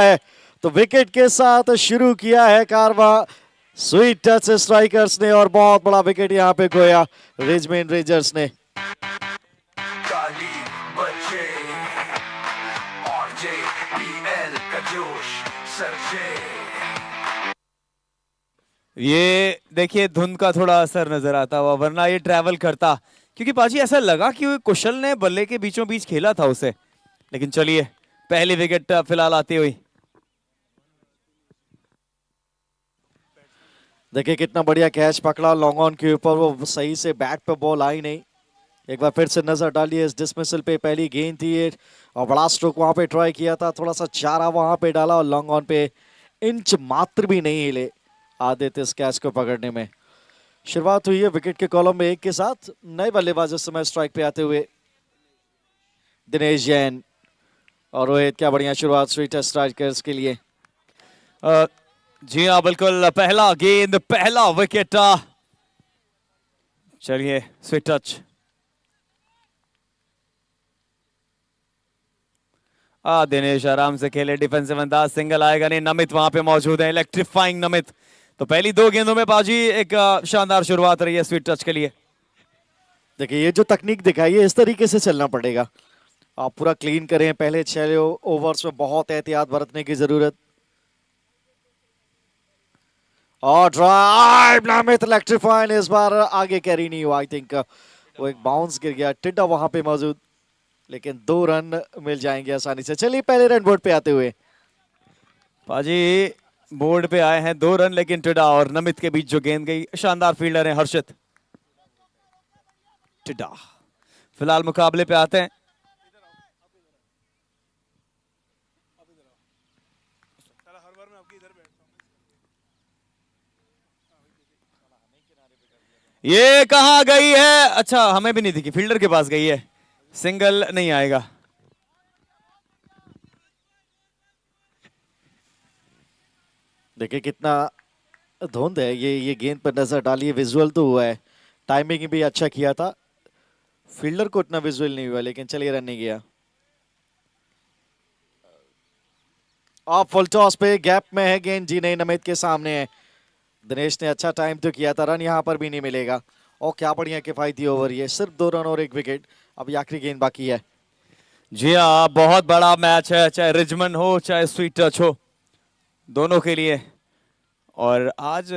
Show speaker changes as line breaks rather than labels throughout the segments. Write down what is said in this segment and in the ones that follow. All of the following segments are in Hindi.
है तो विकेट के साथ शुरू किया है कारवा स्वीट टच स्ट्राइकर्स ने और बहुत बड़ा विकेट यहां पे खोया रिचमंड रेंजर्स ने।
ये देखिए धुंध का थोड़ा असर नजर आता हुआ, वरना ये ट्रैवल करता, क्योंकि पाजी ऐसा लगा कि कुशल ने बल्ले के बीचों बीच खेला था उसे। लेकिन चलिए पहली विकेट फिलहाल आती हुई।
देखिए कितना बढ़िया कैच पकड़ा लॉन्ग ऑन के ऊपर, वो सही से बैट पे बॉल आई नहीं। एक बार फिर से नजर डालिए इस डिसमिसल पे, पहली गेंद थी ये और बड़ा स्ट्रोक वहां पे ट्राई किया था, थोड़ा सा चारा वहां पे डाला और लॉन्ग ऑन पे इंच मात्र भी नहीं हिले आदित्य इस कैच को पकड़ने में। शुरुआत हुई है विकेट के कॉलम में एक के साथ, नए बल्लेबाज इस समय स्ट्राइक पे आते हुए दिनेश जैन और रोहित। क्या बढ़िया शुरुआत स्वीट स्ट्राइकर्स के लिए।
जी हाँ बिल्कुल, पहला गेंद पहला विकेट। चलिए स्वीट टच। दिनेश आराम से खेले, डिफेंसिव अंदाज, सिंगल आएगा नहीं। नमित वहां पे मौजूद है, इलेक्ट्रीफाइंग नमित। तो पहली दो गेंदों में बाजी एक शानदार शुरुआत रही है स्वीट टच के लिए।
देखिए ये जो तकनीक दिखाई है इस तरीके से चलना पड़ेगा, आप पूरा क्लीन करें पहले 6 ओवर्स में, बहुत एहतियात बरतने की जरूरत। और ड्राइव नामित इलेक्ट्रीफाइंग, इस बार आगे कैरी नहीं हुआ, आई थिंक वो एक बाउंस गिर गया, टिड्डा वहां पे मौजूद, लेकिन 2 रन मिल जाएंगे आसानी से। चलिए पहले रन बोर्ड पे आते हुए
पाजी बोर्ड पे आए हैं 2 रन, लेकिन टिड्डा और नमित के बीच जो गेंद गई, शानदार फील्डर है हर्षित। टिड्डा फिलहाल मुकाबले पे आते हैं। ये कहां गई है? अच्छा हमें भी नहीं दिखी, फील्डर के पास गई है, सिंगल नहीं आएगा।
देखिए कितना धुंध है, ये गेंद पर नजर डालिए, विजुअल तो हुआ है, टाइमिंग भी अच्छा किया था, फील्डर को इतना विजुअल नहीं हुआ, लेकिन चलिए रन नहीं गया। आप फुल टॉस पे गैप में है गेंद, जी नहीं नमित के सामने है। दिनेश ने अच्छा टाइम तो किया था, रन यहां पर भी नहीं मिलेगा। और क्या बढ़िया किफायती ओवर, ये सिर्फ 2 रन और 1 विकेट, अब आखिरी गेंद बाकी है।
जी हाँ बहुत बड़ा मैच है, चाहे रिचमंड हो चाहे स्वीट टच हो, दोनों के लिए। और आज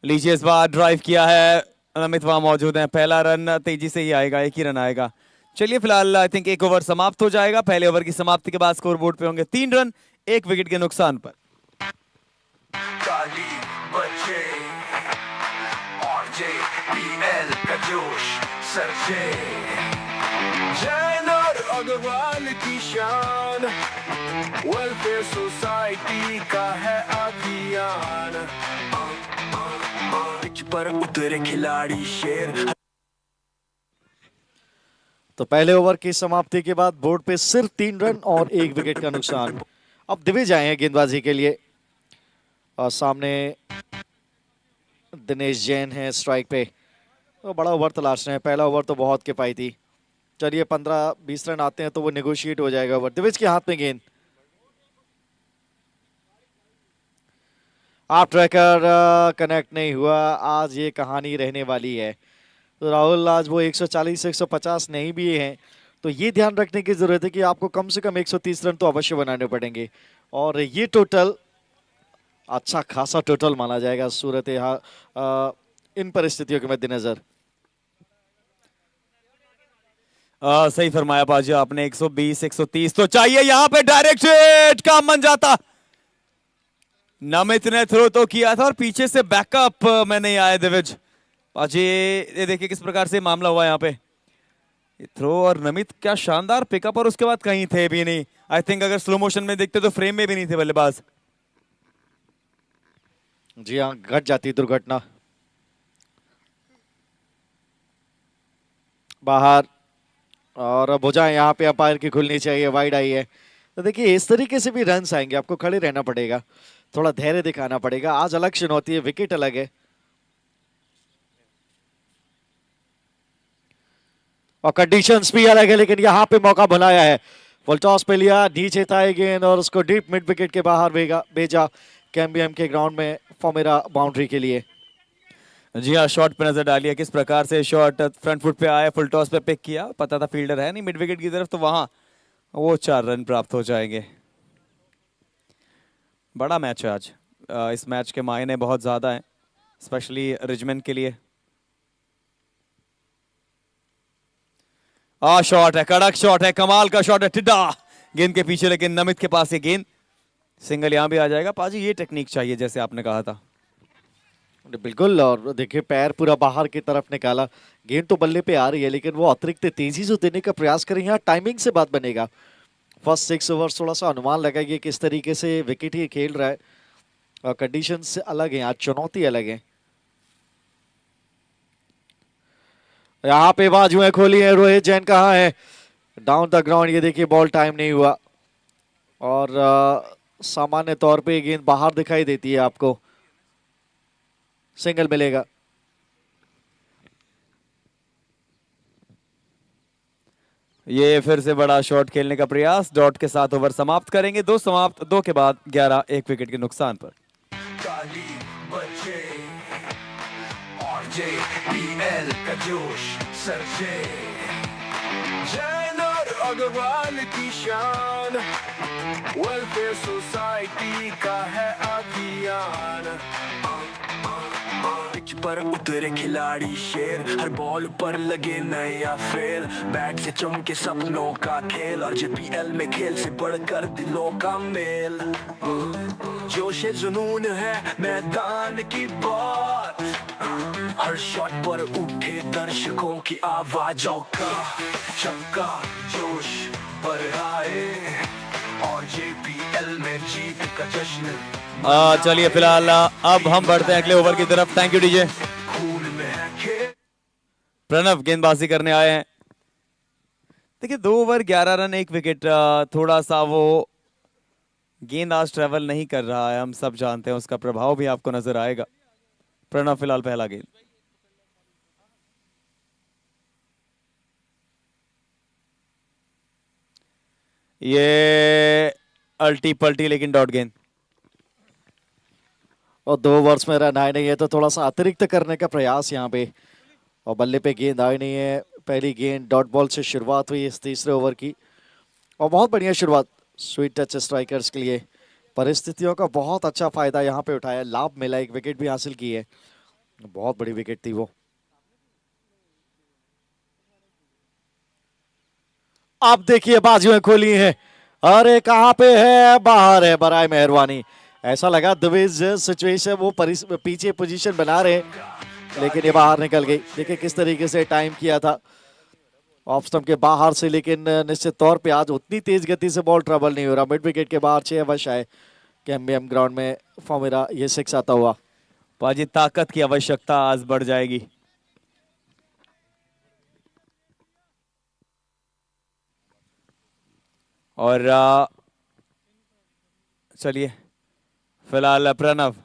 लीजिए इस बार ड्राइव किया है, अमित वहां मौजूद है, पहला रन तेजी से ही आएगा, एक ही रन आएगा। चलिए फिलहाल आई थिंक 1 ओवर समाप्त हो जाएगा। पहले ओवर की समाप्ति के बाद स्कोर बोर्ड पे होंगे 3 रन 1 विकेट के नुकसान पर।
अग्रवाल की शान, वेलफेयर सोसाइटी का है अभियान, पर उतरे खिलाड़ी शेर।
तो पहले ओवर की समाप्ति के बाद बोर्ड पे सिर्फ 3 रन और 1 विकेट का नुकसान। अब दिविज आए हैं गेंदबाजी के लिए और सामने दिनेश जैन है स्ट्राइक पे, तो बड़ा ओवर तलाश रहे हैं, पहला ओवर तो बहुत किफायती। चलिए 15-20 रन आते हैं तो वो नेगोशिएट हो जाएगा ओवर। दिविज के हाथ में गेंद, आप ट्रैकर कनेक्ट नहीं हुआ, आज ये कहानी रहने वाली है। तो राहुल आज वो 140-150 नहीं भी हैं, तो ये ध्यान रखने की जरूरत है कि आपको कम से कम 130 रन तो अवश्य बनाने पड़ेंगे, और ये टोटल अच्छा खासा टोटल माना जाएगा सूरत इन परिस्थितियों के मद्देनजर।
सही फरमाया बाजी आपने, 120 130 तो चाहिए यहाँ पे, डायरेक्ट हिट काम बन जाता। नमित ने थ्रो तो किया था और पीछे से बैकअप में नहीं आया दिविज। बाजी ये देखिए किस प्रकार से मामला हुआ यहाँ पे, थ्रो और नमित क्या शानदार पिकअप, और उसके बाद कहीं थे भी नहीं। आई थिंक अगर स्लो मोशन में देखते तो फ्रेम में भी नहीं थे बल्लेबाज।
जी हाँ, घट जाती दुर्घटना। बाहर, और भुजा यहाँ पे अंपायर की खुलनी चाहिए, वाइड आई है। तो देखिए इस तरीके से भी रन आएंगे, आपको खड़े रहना पड़ेगा, थोड़ा धैर्य दिखाना पड़ेगा। आज अलग चुनौती है, विकेट अलग है। और कंडीशंस भी अलग है, लेकिन यहाँ पे मौका बनाया है। फुल टॉस पे लिया, नीचे था गेंद और उसको डीप मिड विकेट के बाहर भेजा कैम्बियम के ग्राउंड में फॉर्मेरा बाउंड्री के लिए।
जी हाँ, शॉट पे नजर डालिए किस प्रकार से शॉट फ्रंट फुट पे आया, फुल टॉस पे पिक किया, पता था फील्डर है नहीं मिड विकेट की तरफ, तो वहां वो 4 रन प्राप्त हो जाएंगे। बड़ा मैच है आज। इस मैच के मायने बहुत ज्यादा हैं, स्पेशली रिजमेंट के लिए। शॉट है, कड़क शॉट है, कमाल का शॉट है, टिड्डा गेंद के पीछे, लेकिन नमित के पास ये गेंद, सिंगल यहां भी आ जाएगा। पाजी ये टेक्निक चाहिए जैसे आपने कहा था।
बिल्कुल, और देखिए पैर पूरा बाहर की तरफ निकाला, गेंद तो बल्ले पे आ रही है लेकिन वो अतिरिक्त तेजी से देने का प्रयास करें, यहाँ टाइमिंग से बात बनेगा। फर्स्ट 6 ओवर्स थोड़ा सा अनुमान लगाइए किस तरीके से विकेट ही खेल रहा है, और कंडीशंस अलग हैं, आज चुनौती अलग है। यहाँ पे बाजुएं खोली है, रोहित जैन कहाँ है, डाउन द ग्राउंड। ये देखिए बॉल टाइम नहीं हुआ, और सामान्य तौर पे गेंद बाहर दिखाई देती है आपको, सिंगल मिलेगा।
ये फिर से बड़ा शॉट खेलने का प्रयास, डॉट के साथ ओवर समाप्त करेंगे। 2 समाप्त, 2 के बाद 11 1 विकेट के नुकसान पर।
ताली बजे और JPL का जोश सरजे, जैन और अग्रवाल की शान, वेलफेयर सोसाइटी का है अभियान। पिच पर उतरे खिलाड़ी शेर, हर बॉल पर लगे नया फेर, बैट से चमके सपनों का खेल, और JPL में खेल से बढ़कर दिलों का मेल। जोश जुनून है मैदान की बात, हर शॉट पर उठे दर्शकों की आवाजों का छक्का, जोश पर आए और JPL में जीत का जश्न।
चलिए फिलहाल अब हम बढ़ते हैं अगले ओवर की तरफ। Thank you DJ. प्रणव गेंदबाजी करने आए हैं। देखिए 2 ओवर 11 रन 1 विकेट, थोड़ा सा वो गेंद आज ट्रेवल नहीं कर रहा है, हम सब जानते हैं, उसका प्रभाव भी आपको नजर आएगा। प्रणव फिलहाल पहला गेंद, ये अल्टी पल्टी लेकिन डॉट गेंद,
और 2 ओवर्स में रन आए नहीं है तो थोड़ा सा अतिरिक्त करने का प्रयास यहाँ पे, और बल्ले पे गेंद आई नहीं है। पहली गेंद डॉट बॉल से शुरुआत हुई इस तीसरे ओवर की, और बहुत बढ़िया शुरुआत स्वीट टच स्ट्राइकर्स के लिए। परिस्थितियों का बहुत अच्छा फायदा यहाँ पे उठाया, लाभ मिला, 1 विकेट भी हासिल की है, बहुत बड़ी विकेट थी वो। आप देखिए बाजुएं खोली हैं, अरे कहाँ पे है, बाहर है, बराए मेहरबानी। ऐसा लगा दिविज सिचुएशन, वो पीछे पोजीशन बना रहे, लेकिन ये बाहर निकल गई। देखिए किस तरीके से टाइम किया था ऑफ स्टंप के बाहर से, लेकिन निश्चित तौर पे आज उतनी तेज गति से बॉल ट्रबल नहीं हो रहा। मिड विकेट के बाहर 6 अवश्य आए कैम्बियम ग्राउंड में, फॉर्मेरा ये 6 आता हुआ।
पाजी ताकत की आवश्यकता आज बढ़ जाएगी। और चलिए फिलहाल प्रणव,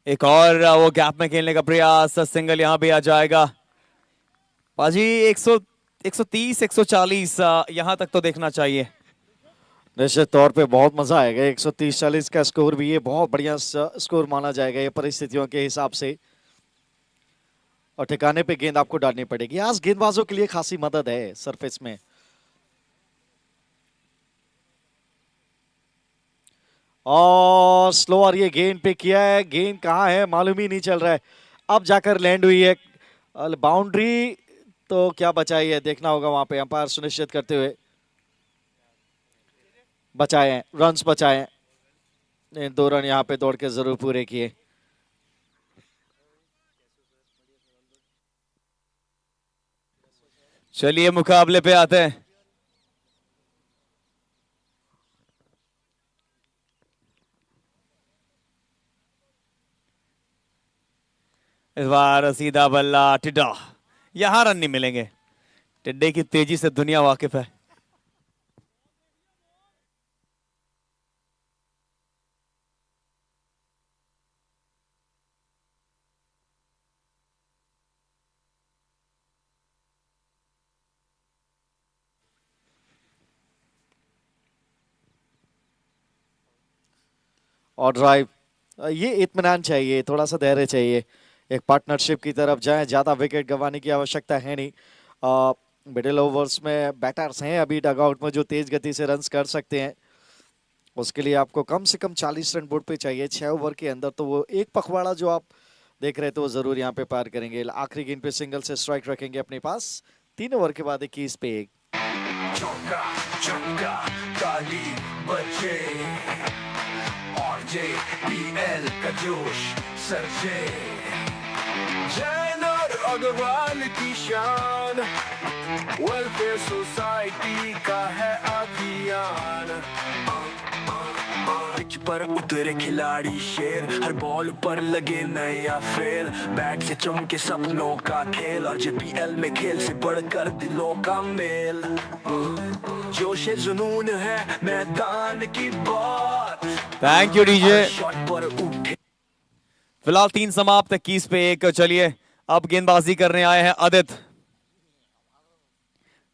एक और वो गैप में खेलने का प्रयास, सिंगल यहां भी आ जाएगा। पाजी 130 140 यहां तक तो देखना चाहिए।
निश्चित तौर पे बहुत मजा आएगा, 130-40 का स्कोर भी ये बहुत बढ़िया स्कोर माना जाएगा ये परिस्थितियों के हिसाब से, और ठिकाने पे गेंद आपको डालनी पड़ेगी। आज गेंदबाजों के लिए खासी मदद है सरफेस में। और स्लोअर ये गेंद पे किया है, गेंद कहाँ है मालूम ही नहीं चल रहा है, अब जाकर लैंड हुई है। बाउंड्री तो क्या बचाई है, देखना होगा वहां पे अंपायर सुनिश्चित करते हुए। बचाए हैं, रन्स बचाए हैं, 2 रन यहाँ पे दौड़ के जरूर पूरे किए।
चलिए मुकाबले पे आते हैं। इस बार सीधा बल्ला, टिड्डा, यहां रन नहीं मिलेंगे। टिड्डे की तेजी से दुनिया वाकिफ है। 2 रन यहां पे दौड़ के जरूर पूरे किए। चलिए मुकाबले पे आते हैं। इस बार सीधा बल्ला, टिड्डा, यहां रन नहीं मिलेंगे। टिड्डे की तेजी से दुनिया वाकिफ है। 2 रन यहां पे दौड़ के जरूर पूरे किए। चलिए मुकाबले पे आते हैं।
और ड्राइव, ये इत्मीनान चाहिए, थोड़ा सा धैर्य चाहिए, एक पार्टनरशिप की तरफ जाएं, ज्यादा विकेट गंवाने की आवश्यकता है नहीं। मिडिल ओवर्स में बैटर्स हैं अभी डगआउट में जो तेज गति से रन्स कर सकते हैं, उसके लिए आपको कम से कम 40 रन बोर्ड पे चाहिए 6 ओवर के अंदर। तो वो एक पखवाड़ा जो आप देख रहे थे वो जरूर यहाँ पे पार करेंगे। आखिरी गेंद पे सिंगल से स्ट्राइक रखेंगे अपने पास। 3 ओवर के बाद 21 पे 1।
चौका छक्का ताली बचे और JPL का जोश सरजे, जैन और अग्रवाल की शान, वेलफेयर सोसाइटी का है अभियान। पिच पर उतरे खिलाड़ी शेर, हर बॉल पर लगे नया फेर, बैट से चमके सपनों का खेल और JPL में खेल से बढ़कर दिलों का मेल। जोश जुनून है मैदान की बात।
Thank you DJ.
शॉट पर उठे
फिलहाल 3 समाप्त 21 पे 1। चलिए अब गेंदबाजी करने आए हैं आदित्य।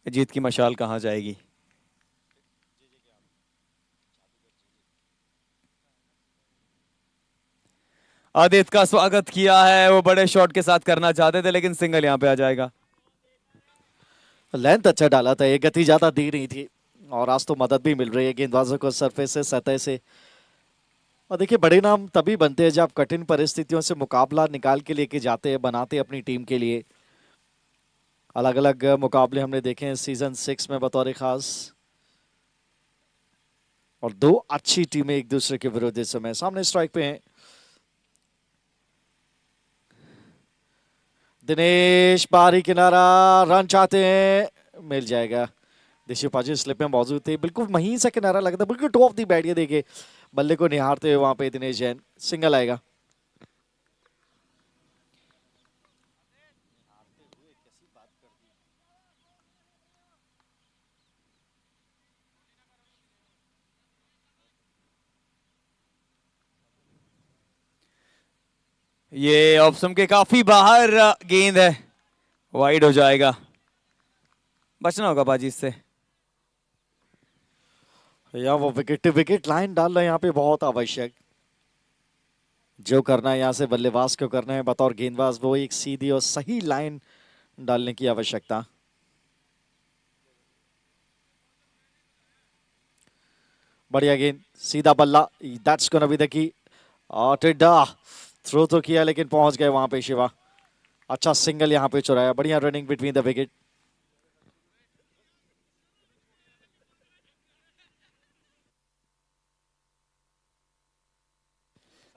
जीत की मशाल कहां जाएगी? आदित्य का स्वागत किया है, वो बड़े शॉट के साथ करना चाहते थे लेकिन सिंगल यहां पे आ जाएगा।
लेंथ अच्छा डाला था, ये गति ज्यादा दी नहीं थी और आज तो मदद भी मिल रही है गेंदबाजों को सरफेस से, सतह से। और देखिए बड़े नाम तभी बनते हैं जब आप कठिन परिस्थितियों से मुकाबला निकाल के लेके जाते हैं, बनाते हैं अपनी टीम के लिए। अलग अलग मुकाबले हमने देखे हैं सीजन 6 में बतौर खास, और 2 अच्छी टीमें एक दूसरे के विरुद्ध इस समय सामने स्ट्राइक पे हैं। दिनेश बाहरी किनारा, रन चाहते हैं, मिल जाएगा। देशी पाजी स्लिप में मौजूद थे, बिल्कुल महीन सा किनारा लगता है, बिल्कुल टॉप दी बैट। ये देखिए बल्ले को निहारते हुए वहां पे दिनेश जैन, सिंगल आएगा।
ये ऑप्शन के काफी बाहर गेंद है, वाइड हो जाएगा, बचना होगा बाजी इससे।
या वो विकेट लाइन डाल रहे हैं यहाँ पे, बहुत आवश्यक। जो करना है यहाँ से बल्लेबाज को करना है बतौर गेंदबाज, वो एक सीधी और सही लाइन डालने की आवश्यकता। बढ़िया गेंद, सीधा बल्ला, that's gonna be the key. और टिड्डा थ्रो तो किया लेकिन पहुंच गए वहां पे शिवा। अच्छा सिंगल यहाँ पे चुराया, बढ़िया रनिंग बिटवीन द विकेट।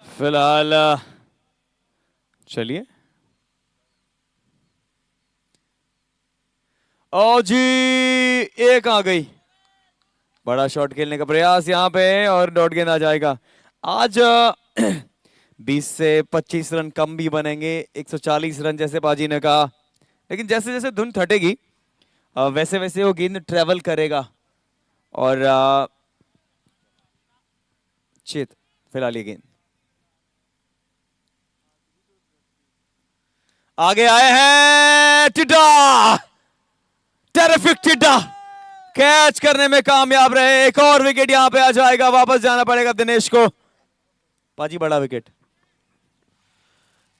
फिलहाल चलिए, ओ जी 1 आ गई। बड़ा शॉट खेलने का प्रयास यहां पे और डॉट गेंद आ जाएगा। आज 20 से 25 रन कम भी बनेंगे, 140 रन जैसे बाजी ने कहा, लेकिन जैसे जैसे धुन थटेगी वैसे वैसे वो गेंद ट्रेवल करेगा। और चित फिलहाल ये गेंद आगे आए हैं, टिड्डा, टेरिफिक टिड्डा कैच करने में कामयाब रहे। एक और विकेट यहां पे आ जाएगा, वापस जाना पड़ेगा दिनेश को। पाजी बड़ा विकेट।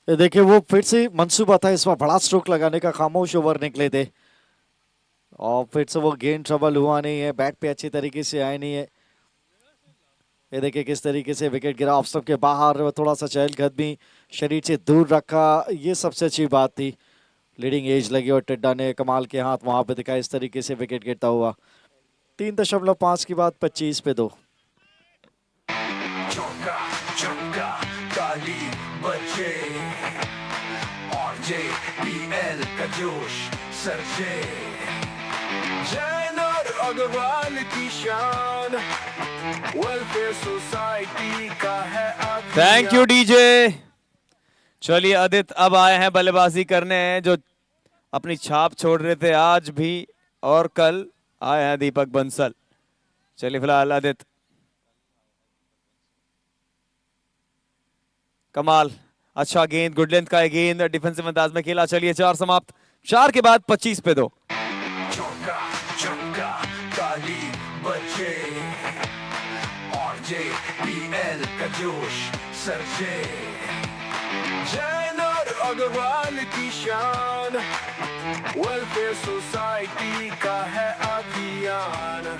देखिए वो फिर से मंसूबा था इस बार बड़ा स्ट्रोक लगाने का, खामोश ओवर निकले थे और फिर से वो गेंद ट्रबल हुआ नहीं है, बैट पे अच्छी तरीके से आए नहीं है। ये देखिए किस तरीके से विकेट गिरा ऑफ स्टंप के बाहर, थोड़ा सा चहलकदमी, शरीर से दूर रखा, ये सबसे अच्छी बात थी। लीडिंग एज लगी और टिड्डा ने कमाल के हाथ वहां पे दिखाया, इस तरीके से विकेट गिरता हुआ। 3.5 की बात 25 पे 2।
चौका छक्का ताली बचे और JPL का जोश सरजे, जैन और अग्रवाल की शान, वेलफेयर सोसाइटी का है अभियान।
Thank you DJ. चलिए आदित्य अब आए हैं बल्लेबाजी करने, जो अपनी छाप छोड़ रहे थे आज भी और कल, आए हैं दीपक बंसल। चलिए फिलहाल आदित्य, कमाल, अच्छा गेंद, गुड लेंथ का है गेंद, डिफेंसिव अंदाज में खेला। चलिए 4 समाप्त, 4 के बाद 25 पे 2।
चौका छक्का ताली बचे और JPL का जोश सरजे जैन और अग्रवाल की शान वेलफेयर सोसाइटी का है अभियान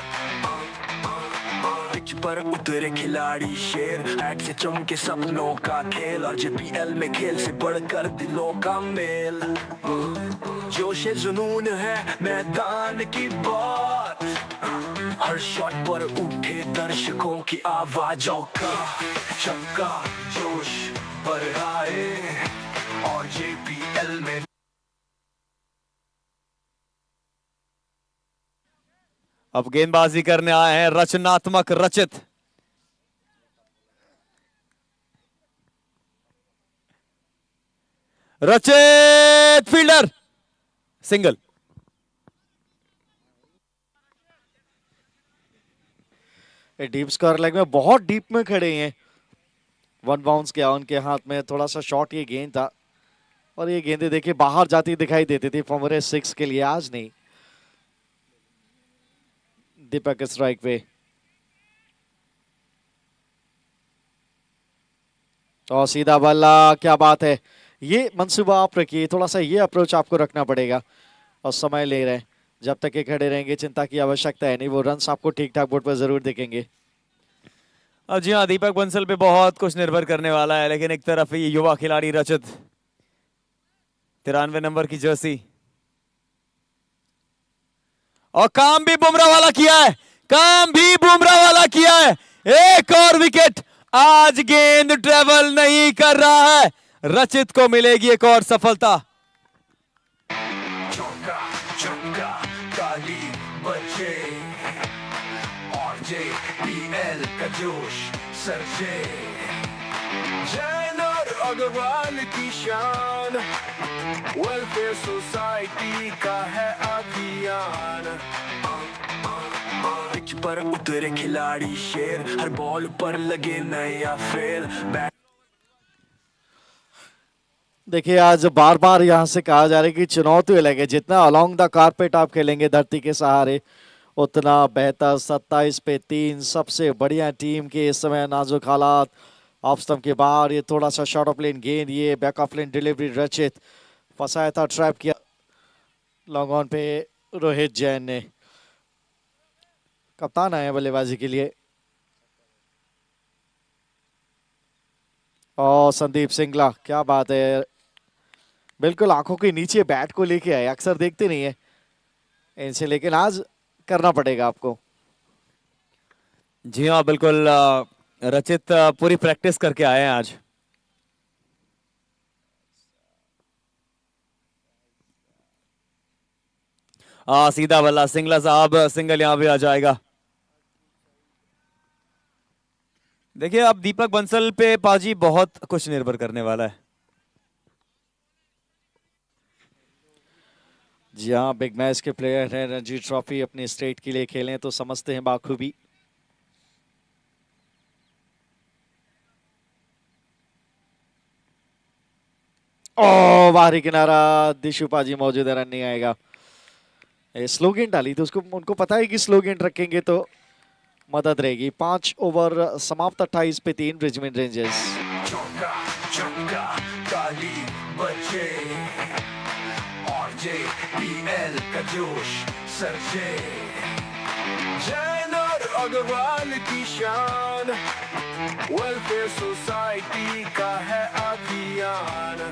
पिच पर उतरे खिलाड़ी शेर एक्ट से चमके सपनों का खेल और जेपीएल में खेल से बढ़कर दिलों का मेल जोश जुनून है मैदान की बात हर शॉट पर उठे दर्शकों की आवाजों का छक्का जोश पर आए और जेपीएल में
अब गेंदबाजी करने आए हैं रचनात्मक रचित। रचित fielder single.
Deep square leg में बहुत डीप में खड़े हैं। वन बाउंस किया उनके हाथ में, थोड़ा सा शॉर्ट ये गेंद था और ये गेंदें देखिए बाहर जाती दिखाई देती थी फॉर्मूले 6 के लिए, आज नहीं। दीपक स्ट्राइक पे और सीधा बल्ला, क्या बात है। ये मंसूबा आप रखिए, थोड़ा सा ये अप्रोच आपको रखना पड़ेगा और समय ले रहे हैं। जब तक ये खड़े रहेंगे चिंता की आवश्यकता है नहीं, वो रन्स आपको ठीक ठाक बोर्ड पर जरूर दिखेंगे।
अब जी हाँ, दीपक बंसल पे बहुत कुछ निर्भर करने वाला है, लेकिन एक तरफ ये युवा खिलाड़ी रचित 93 नंबर की जर्सी, और काम भी बुमराह वाला किया है, काम भी बुमराह वाला किया है। एक और विकेट, आज गेंद ट्रेवल नहीं कर रहा है, रचित को मिलेगी एक और सफलता।
चौका चौका ताली बजे और जेपीएल का जोश सरजे जैन और अग्रवाल की शान वेलफेयर सोसाइटी का है अभियान पिच पर उतरे खिलाड़ी शेर हर बॉल पर लगे नया फेर
देखिए आज बार बार यहाँ से कहा जा रहा है कि चुनौती अलग है, जितना अलोंग द कारपेट आप खेलेंगे धरती के सहारे उतना बेहतर। 27 पे 3 सबसे बढ़िया टीम के इस समय नाजुक हालात। ऑफ स्टंप के बाहर ये थोड़ा सा शॉर्ट ऑफ लेन गेंद, ये बैक ऑफ लेन डिलीवरी रचित फंसाया था, ट्रैप किया लॉन्ग ऑन पे रोहित जैन ने। कप्तान आए बल्लेबाजी के लिए और संदीप सिंगला, क्या बात है, बिल्कुल आंखों के नीचे बैट को लेके आए, अक्सर देखते नहीं है इनसे, लेकिन आज करना पड़ेगा आपको।
जी हाँ बिल्कुल, रचित पूरी प्रैक्टिस करके आए हैं आज। सीधा बल्ला, सिंगला साहब, सिंगल यहां भी आ जाएगा। देखिए अब दीपक बंसल पे पाजी बहुत कुछ निर्भर करने वाला है।
जी हाँ, बिग मैच के प्लेयर हैं, रणजी ट्रॉफी अपनी स्टेट के लिए खेलें तो समझते हैं बाखूबी। ओ बाहरी किनारा, दिशु पाजी मौजूद है, रन नहीं आएगा। स्लो गेंद डाली तो उसको, उनको पता है कि स्लो गेंद रखेंगे तो मदद रहेगी। 5 ओवर समाप्त, 28 पे 3 रिजमेंट रेंजर्स।
चौका चौका ताली बजे और जेपीएल का जोश सरजे जैन और अग्रवाल की शान वेलफेयर सोसाइटी का है अभियान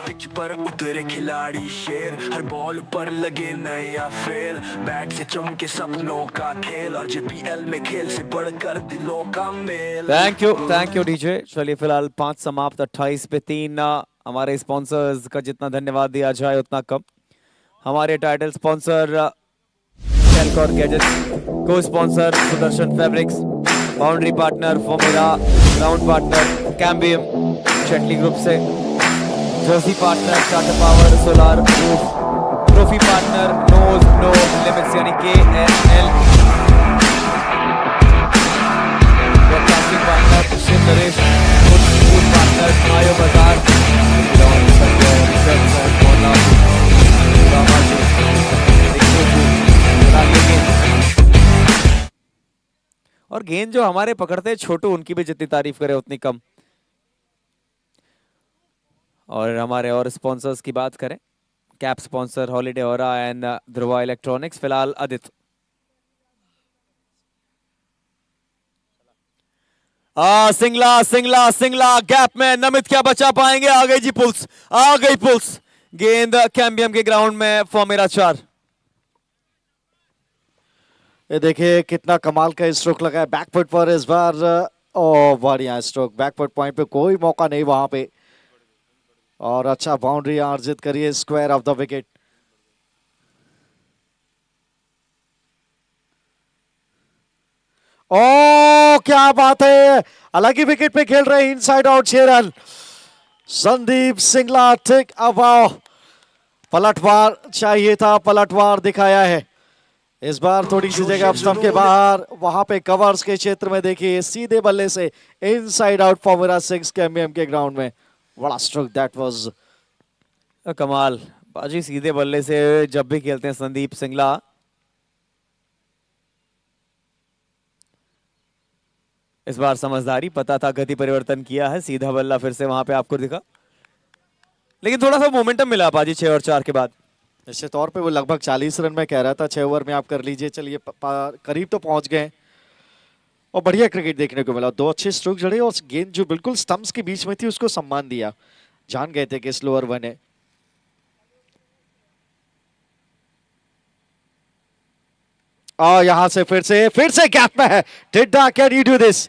पिच पर उतरे खिलाड़ी शेर हर बॉल पर लगे नया फेर बैट से चमके सपनों का खेल और जेपीएल में खेल से बढ़कर दिलों का मेल।
Thank you DJ. चलिए फिलहाल 5 समाप्त 28 पे 3। हमारे स्पॉन्सर्स का जितना धन्यवाद दिया जाए उतना कम। हमारे title sponsor Telcor gadgets, co sponsor Sudarshan fabrics, boundary partner फोमेरा, ग्राउंड पार्टनर कैम्बियम शेटली ग्रुप से, jersey partner Tata power solar roof, trophy partner knows no limits यानी KNL, broadcasting partner Shiv Naresh, food partner Aayo Bazaar, और और गेंद जो हमारे पकड़ते हैं छोटू, उनकी भी जितनी तारीफ करे उतनी कम। और हमारे और स्पॉन्सर्स की बात करें, cap sponsor holiday aura and Dhruva electronics, फिलहाल आदित्य। सिंगला सिंगला सिंगला गैप में नमित क्या बचा पाएंगे? आ गई जी पुल्स, आ गई पुल्स। गेंद कैम्बियम के ग्राउंड में फॉर्मेरा 4।
ये देखिए कितना कमाल का स्ट्रोक लगा है बैकफुट पर इस बार। ओ बढ़िया स्ट्रोक, बैकफुट पॉइंट पे कोई मौका नहीं वहां पे, और अच्छा बाउंड्री अर्जित करिए स्क्वायर ऑफ द विकेट। ओ क्या बात है, अलग ही विकेट पे खेल रहे हैं, inside out 6 run. Sandeep Singla ठीक अबाव, पलटवार चाहिए था, पलटवार दिखाया है इस बार। थोड़ी सी जगह अब स्टंप के बाहर, वहां पे कवर्स के क्षेत्र में देखिए सीधे बल्ले से इनसाइड आउट फॉर्मूला 6 कैम्बियम के ग्राउंड में। बड़ा स्ट्रोक दैट वाज
कमाल बाजी, सीधे बल्ले से जब भी खेलते हैं संदीप सिंगला। इस बार समझदारी, पता था गति परिवर्तन किया है, सीधा बल्ला फिर से वहां पे आपको दिखा, लेकिन थोड़ा सा मोमेंटम मिला बाजी 6 और 4 के बाद।
निश्चित तौर पे वो लगभग 40 रन में कह रहा था 6 ओवर में आप कर लीजिए, चलिए करीब तो पहुंच गए और बढ़िया क्रिकेट देखने को मिला। 2 अच्छे स्ट्रोक जड़े और गेंद जो बिल्कुल स्टंप्स के बीच में थी उसको सम्मान दिया, जान गए थे कि स्लोअर बने। और यहां से फिर से गैप में है टिड्डा, can you do this?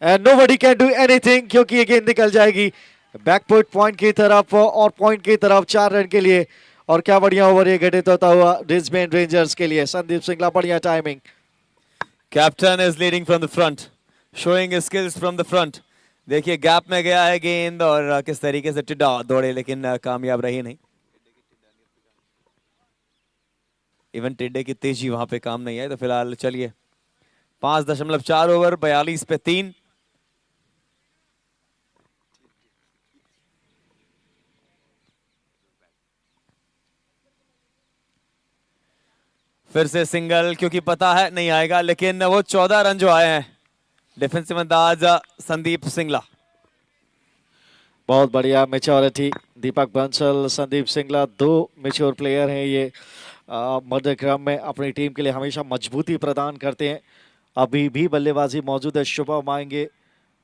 And nobody can do anything, क्योंकि ये गेंद निकल जाएगी बैकफुट पॉइंट की तरफ और पॉइंट की तरफ 4 रन के लिए। और क्या बढ़िया ओवर ये घटित होता हुआ ब्रिस्बेन रेंजर्स के लिए। संदीप सिंगला बढ़िया timing.
Captain is leading from the front, showing his skills from the front. देखिए गैप में गया है गेंद और किस तरीके से टिड्डा दौड़े, लेकिन कामयाब रही नहीं। इवन टिड्डे की तेजी वहां पे काम नहीं है। तो फिलहाल चलिए 5.4 ओवर 42 पे 3। फिर से सिंगल, क्योंकि पता है नहीं आएगा, लेकिन वो 14 रन जो आए हैं डिफेंसिव अंदाज संदीप सिंगला।
बहुत बढ़िया मैच्योरिटी, दीपक बंसल, संदीप सिंगला 2 मैच्योर प्लेयर हैं ये। मध्य क्रम में अपनी टीम के लिए हमेशा मजबूती प्रदान करते हैं। अभी भी बल्लेबाजी मौजूद है, शुभम आएंगे,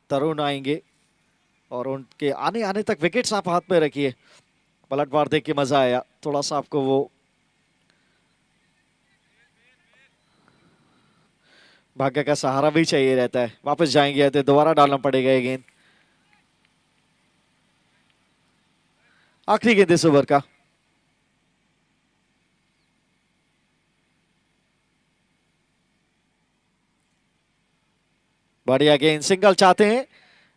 तरुण आएंगे और उनके आने आने तक विकेट्स आप हाथ में रखिए। पलटवार देख के मजा आया, थोड़ा सा आपको वो भाग्य का सहारा भी चाहिए रहता है। वापस जाएंगे तो दोबारा डालना पड़ेगा ये गेंद। आखिरी गेंद इस ओवर का। बढ़िया गेंद, सिंगल चाहते हैं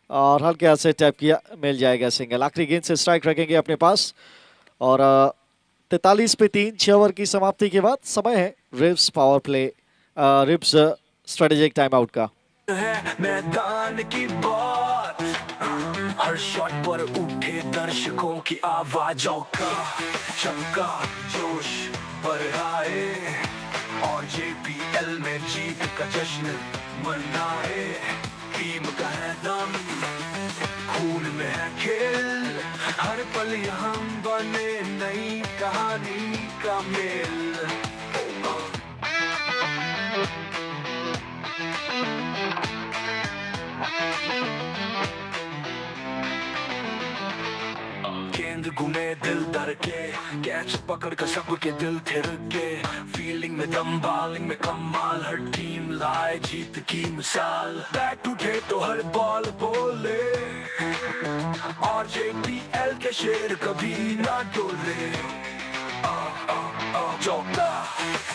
और हल्के हाथ से टैप किया, मिल जाएगा सिंगल। आखिरी गेंद से स्ट्राइक रखेंगे अपने पास और 43 पे 3 6 ओवर की समाप्ति के बाद समय है ribs power play, ribs strategic time out का।
है मैदान की बात, हर शॉट पर उठे दर्शकों की आवाजों का छक्का जोश पर आए और JPL में जीत का जश्न मनाए। टीम का है दम, खून में है खेल, हर पल यहाँ बने नई कहानी का मेल। गेंद घूमे दिल धर के, कैच पकड़ कर सबके दिल थिर के। फील्डिंग में दम, बॉलिंग में कमाल, हर टीम लाए जीत की मिसाल। बैट उठे तो हर बॉल बोले और JPL के शेर कभी ना डोले। चौका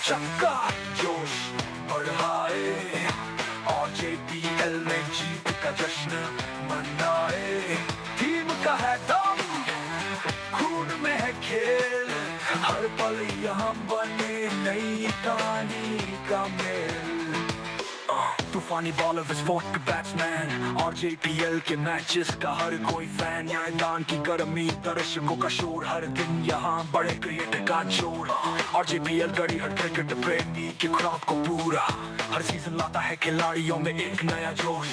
छक्का जोश बढ़ाए और JPL में जीत का जश्न मनाए। टीम का है दम, खून में है खेल, हर पल यहाँ बने नई कहानी का मेल। तूफानी बॉलर विस्फोट बैट्समैन और JPL के मैचेस का हर कोई फैन यहाँ मैदान की गर्मी दर्शकों का शोर हर दिन यहाँ बड़े क्रिकेटर का जोर और JPL गड़ी हर क्रिकेट प्रेमी के क्राउड को पूरा हर सीजन लाता है खिलाड़ियों में एक नया जोश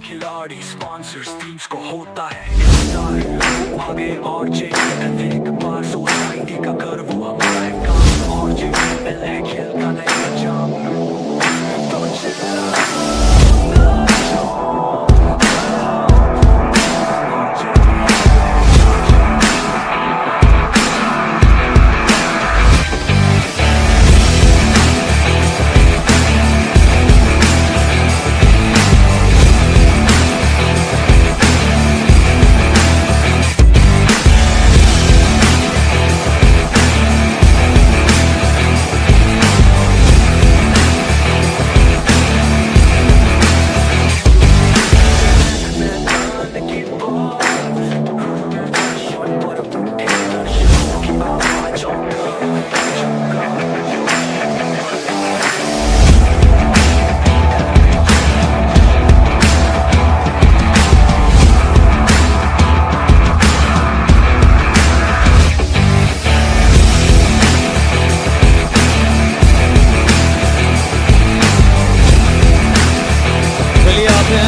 खिलाड़ी स्पॉन्सर्स टीम्स को होता है इंतजार आगे और JPL एक बार सोसाइटी का गर्व हमारा है काम और JPL है खेल का नया जाम तो चिल्ला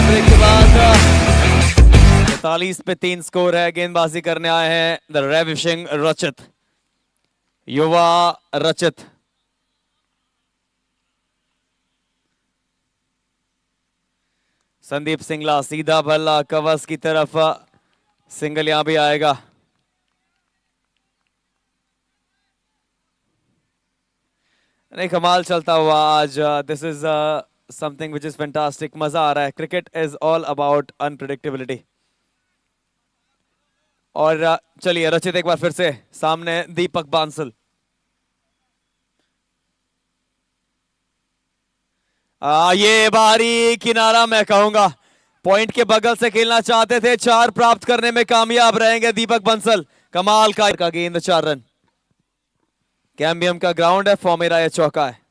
ब्रेक के बाद 43 पे 3 स्कोर है। गेंदबाजी करने आए हैं द रेविशिंग रचित, युवा रचित। संदीप सिंगला सीधा बल्ला कवच की तरफ, सिंगल यहां भी आएगा। नहीं, कमाल चलता हुआ आज। This is something which is fantastic. मजा आ रहा है। Cricket is all about unpredictability. और चलिए रचित एक बार फिर से सामने दीपक बांसल। ये बारी किनारा मैं कहूंगा पॉइंट के बगल से खेलना चाहते थे, 4 प्राप्त करने में कामयाब रहेंगे दीपक बंसल। कमाल का गेंद, 4 रन। कैम्बियम का ग्राउंड है, फॉर्मेरा ये चौका है।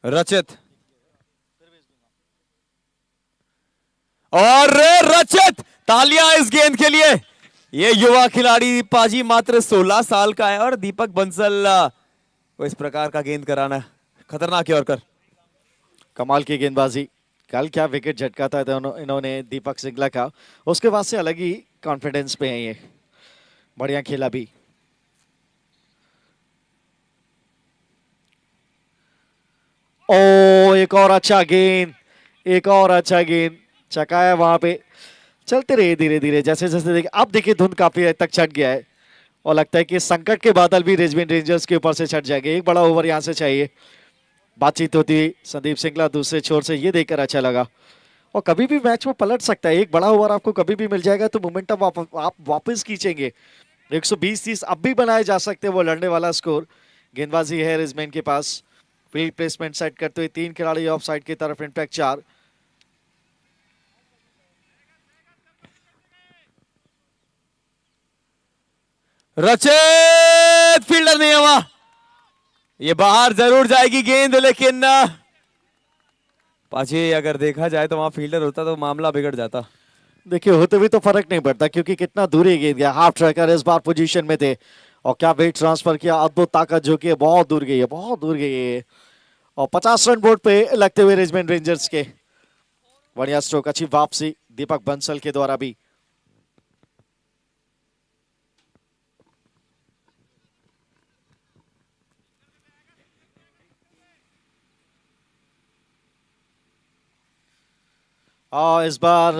रचित और रचित, तालियां इस गेंद के लिए। ये युवा खिलाड़ी पाजी मात्र 16 साल का है और दीपक बंसल को इस प्रकार का गेंद कराना खतरनाक यॉर्कर।
कमाल की गेंदबाजी। कल क्या विकेट झटका था इन्होंने दीपक सिंगला का, उसके बाद से अलग ही कॉन्फिडेंस पे है ये। बढ़िया खेला भी। ओ एक और अच्छा गेंद, एक और अच्छा गेंद चकाया वहां पे। चलते रहे धीरे धीरे, जैसे जैसे देखिए अब देखिए धुंध काफी हद तक छट गया है और लगता है कि संकट के बादल भी रिचमंड रेंजर्स के ऊपर से छट जाएंगे। एक बड़ा ओवर यहां से चाहिए। बातचीत होती हुई संदीप सिंगला दूसरे छोर से, ये देखकर अच्छा लगा। और कभी भी मैच में पलट सकता है, एक बड़ा ओवर आपको कभी भी मिल जाएगा तो मोमेंटम आप वापस खींचेंगे। 120-30 अब भी बनाए जा सकते हैं वो लड़ने वाला स्कोर। गेंदबाजी है रिजमैन के पास। फील्ड प्लेसमेंट सेट करते हुए 3 खिलाड़ी ऑफ साइड की तरफ, इनफैक्ट 4।
रचित फील्डर नहीं हुआ, ये बाहर जरूर जाएगी गेंद, लेकिन पाजी अगर देखा जाए तो वहां फील्डर होता तो मामला बिगड़ जाता।
देखिए होते भी तो फर्क नहीं पड़ता क्योंकि कितना दूर ही गेंद गया। हाफ ट्रैकर इस बार पोजीशन में थे और क्या वेट ट्रांसफर किया, अद्भुत ताकत जो कि बहुत दूर गई है, बहुत दूर गई है। और 50 रन बोर्ड पे लगते हुए रिचमंड रेंजर्स के। बढ़िया स्ट्रोक, अच्छी वापसी दीपक बंसल के द्वारा भी। इस बार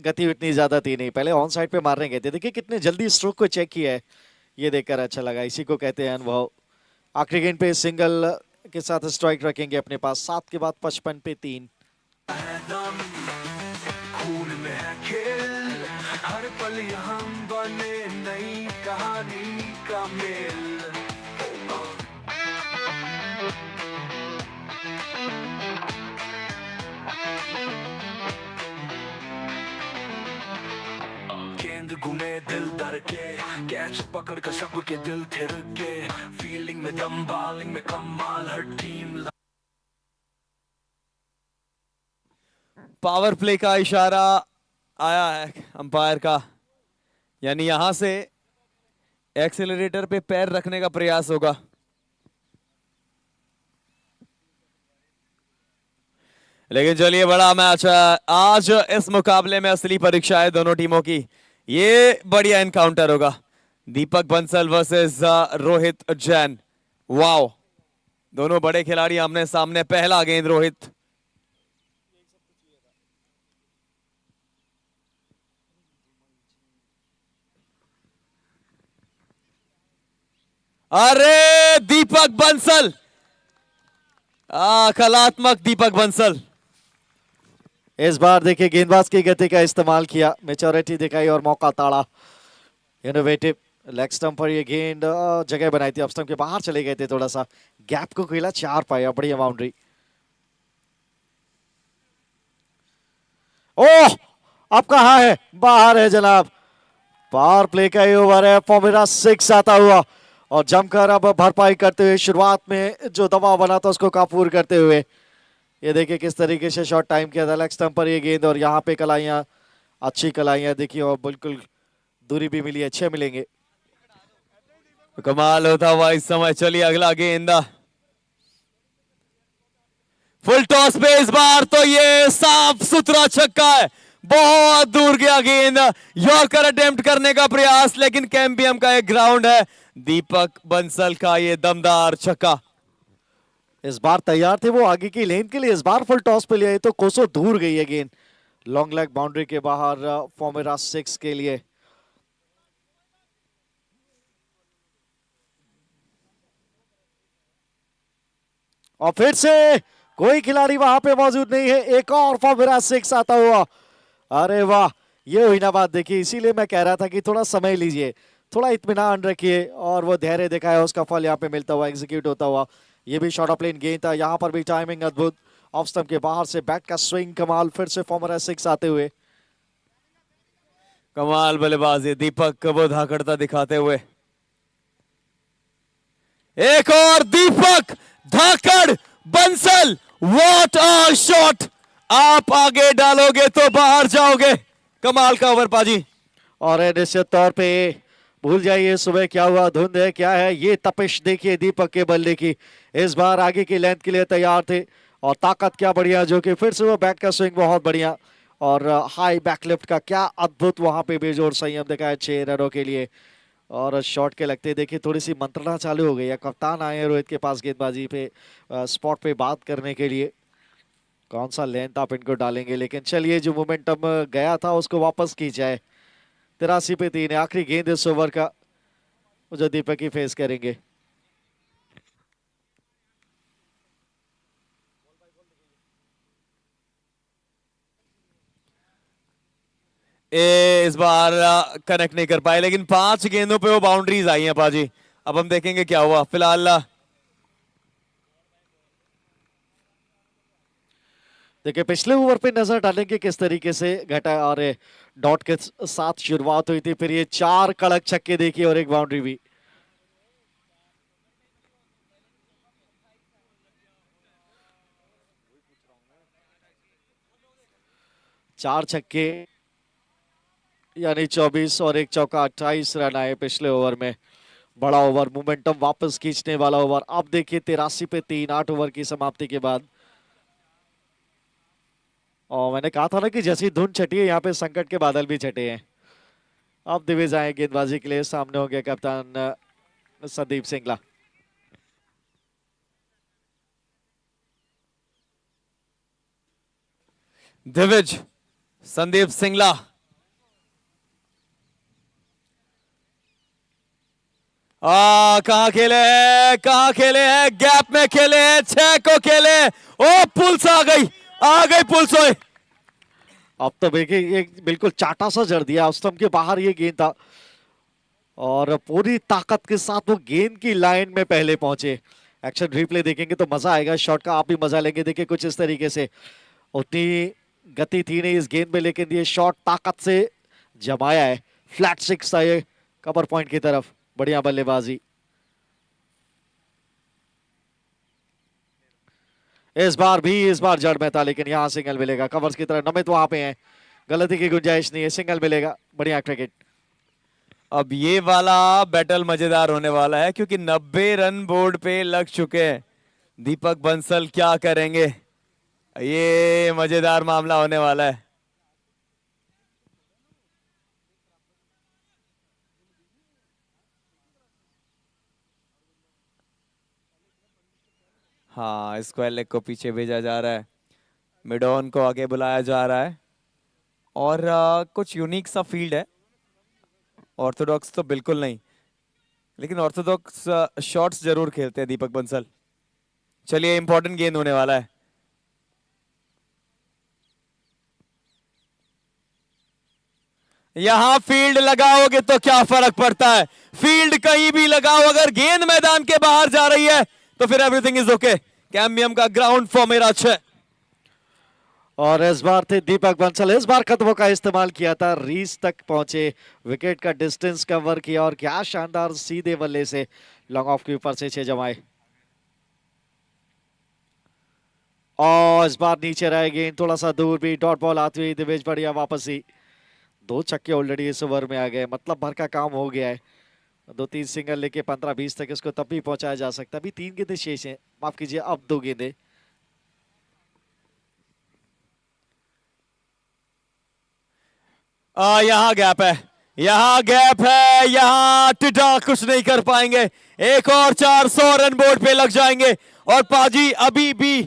गति इतनी ज्यादा थी नहीं, पहले ऑन साइड पे मारने गए थे। देखिए कितने जल्दी स्ट्रोक को चेक किया है, ये देखकर अच्छा लगा। इसी को कहते हैं अनुभव। आखिरी गेंद पे सिंगल के साथ स्ट्राइक रखेंगे अपने पास। 7 के बाद 55 पे 3।
खून में चलिए हम बने नई कहानी का मेल। गेंद घूमे दिल डर के, कैच पकड़ कर सबके दिल थिर के, फील्डिंग में दम बॉलिंग में कमाल हर टीम।
पावर प्ले का इशारा आया है अंपायर का, यानी यहां से एक्सेलरेटर पे पैर रखने का प्रयास होगा। लेकिन चलिए, बड़ा मैच है आज। इस मुकाबले में असली परीक्षा है दोनों टीमों की। ये बढ़िया एनकाउंटर होगा। दीपक बंसल वर्सेस रोहित जैन। वाओ, दोनों बड़े खिलाड़ी आमने सामने। पहला गेंद रोहित, अरे दीपक बंसल, कलात्मक दीपक बंसल।
इस बार देखिए गेंदबाज की गति का इस्तेमाल किया, मेच्योरिटी दिखाई और मौका ताड़ा। इनोवेटिव लेग स्टंप पर ये गेंद जगह बनाई थी, ऑफ स्टंप के बाहर चले गए थे, थोड़ा सा गैप को खेला, 4 पाया, बढ़िया बाउंड्री। ओह, अब कहां है? बाहर है जनाब। पावर प्ले का ये ओवर है, फॉर्मूला 6 आता हुआ और जमकर अब भरपाई करते हुए शुरुआत में जो दबाव बना था उसको काफूर करते हुए। ये देखिए किस तरीके से शॉर्ट टाइम किया था, लेग स्टंप पर ये गेंद और यहाँ पे कलाइयां, अच्छी कलाइयां देखिए, और बिल्कुल दूरी भी मिली, अच्छे मिलेंगे।
कमाल होता हुआ इस समय। चलिए अगला गेंद, फुल टॉस पे इस बार तो ये साफ सुथरा छक्का है, बहुत दूर गया गेंद। यॉर्कर अटेम्प्ट करने का प्रयास, लेकिन कैम्बियम का एक ग्राउंड है। दीपक बंसल का ये दमदार छक्का।
इस बार तैयार थे वो आगे की लेन के लिए, इस बार फुल टॉस पे लिया तो कोसों दूर गई है गेंद, लॉन्ग लेग बाउंड्री के बाहर फॉर्मूला 6 के लिए। और फिर से कोई खिलाड़ी वहां पे मौजूद नहीं है, एक और फॉर्मूला 6 आता हुआ। अरे वाह, ये हुई ना बात। देखिए इसीलिए मैं कह रहा था कि थोड़ा समय लीजिए, थोड़ा इत्मीनान रखिए, और वो धैर्य दिखाया, उसका फल यहाँ पे मिलता हुआ, एग्जीक्यूट होता हुआ। ये भी शॉर्ट ऑफ प्लेन गेंद था, यहाँ पर भी टाइमिंग अद्भुत, ऑफ स्टंप के बाहर से बैट का स्विंग कमाल। फिर से फॉर्मूला 6 आते हुए,
कमाल बल्लेबाजी दीपक वो धाकड़ता दिखाते हुए। एक और दीपक धाकड़ बंसल, व्हाट अ शॉट। आप आगे डालोगे तो बाहर जाओगे। कमाल का ओवर पाजी।
और निश्चित तौर पे भूल जाइए सुबह क्या हुआ, धुंध है क्या है, ये तपिश देखिए दीपक के बल्ले की। इस बार आगे की लेंथ के लिए तैयार थे, और ताकत क्या बढ़िया, जो कि फिर से वो बैक का स्विंग बहुत बढ़िया, और हाई बैकलिफ्ट का क्या अद्भुत वहां पे बेजोड़ संयम दिखाया 6 रनों के लिए। और शॉट के लगते देखिए थोड़ी सी मंत्रणा चालू हो गई है। कप्तान आए हैं रोहित के पास गेंदबाजी पे स्पॉट पे बात करने के लिए, कौन सा लेंथ आप इनको डालेंगे। लेकिन चलिए जो मोमेंटम गया था उसको वापस की जाए। 83 पे 3 है, आखिरी गेंद इस ओवर का जो दीपक ही फेस करेंगे।
इस बार कनेक्ट नहीं कर पाए, लेकिन 5 गेंदों पे वो बाउंड्रीज आई हैं पाजी। अब हम देखेंगे क्या हुआ। फिलहाल
देखिए पिछले ओवर पे नजर डालेंगे किस तरीके से घटा, और डॉट के साथ शुरुआत हुई थी, फिर ये 4 कड़क छक्के देखिए और एक बाउंड्री भी। चार छक्के यानी 24 और एक चौका, 28 रन आए पिछले ओवर में। बड़ा ओवर, मोमेंटम वापस खींचने वाला ओवर। अब देखिए 83 पे 3, 8 ओवर की समाप्ति के बाद। और मैंने कहा था ना कि जैसी धुन छटी है यहाँ पे संकट के बादल भी छटे हैं। अब दिविज आए गेंदबाजी के लिए, सामने हो गया कप्तान संदीप सिंगला।
दिविज, संदीप सिंगला। कहां खेले हैं, कहां खेले हैं, गैप में खेले हैं, 6 को खेले। ओ पुल्स आ गई पुल्स।
अब तो देखिए ये बिल्कुल चाटा सा जड़ दिया, स्टंप के बाहर ये गेंद था और पूरी ताकत के साथ वो गेंद की लाइन में पहले पहुंचे। एक्शन रिप्ले देखेंगे तो मजा आएगा, शॉट का आप भी मजा लेंगे। देखिए कुछ इस तरीके से, उतनी गति थी नहीं इस गेंद में, लेकिन ये शॉट ताकत से जमाया है। फ्लैट सिक्स था ये कवर पॉइंट की तरफ, बढ़िया बल्लेबाजी। इस बार जड़ में था, लेकिन यहाँ सिंगल मिलेगा कवर्स की तरफ। नमित वहां पे हैं, गलती की गुंजाइश नहीं है, सिंगल मिलेगा। बढ़िया क्रिकेट।
अब ये वाला बैटल मजेदार होने वाला है क्योंकि 90 रन बोर्ड पे लग चुके हैं। दीपक बंसल क्या करेंगे, ये मजेदार मामला होने वाला है। हाँ, स्क्वायर लेग को पीछे भेजा जा रहा है, मिड ऑन को आगे बुलाया जा रहा है और कुछ यूनिक सा फील्ड है। ऑर्थोडॉक्स तो बिल्कुल नहीं, लेकिन ऑर्थोडॉक्स शॉट्स जरूर खेलते हैं दीपक बंसल। चलिए, इंपॉर्टेंट गेंद होने वाला है। यहां फील्ड लगाओगे तो क्या फर्क पड़ता है, फील्ड कहीं भी लगाओ, अगर गेंद मैदान के बाहर जा रही है तो फिर एवरीथिंग इज ओके। कैम्बियम का ग्राउंड फॉर्म मेरा अच्छा है।
और इस बार थे दीपक बंसल, इस बार कदमों का इस्तेमाल किया था, रीज तक पहुंचे, विकेट का डिस्टेंस कवर किया और क्या शानदार सीधे बल्ले से लॉन्ग ऑफ के ऊपर से 6 जमाए। और इस बार नीचे रह गेंद थोड़ा सा दूर भी, डॉट बॉल आती हुई दिवेश बढ़िया वापसी। 2 छक्के ऑलरेडी इस ओवर में आ गए, मतलब भर का काम हो गया है। 2-3 सिंगल लेके 15-20 तक इसको तब भी पहुंचाया जा सकता है। अभी 3 गेंदें शेष हैं, माफ कीजिए अब 2 गेंदें।
यहाँ गैप है, यहाँ गैप है, यहाँ टिटा कुछ नहीं कर पाएंगे। एक और 400 रन बोर्ड पे लग जाएंगे और पाजी अभी भी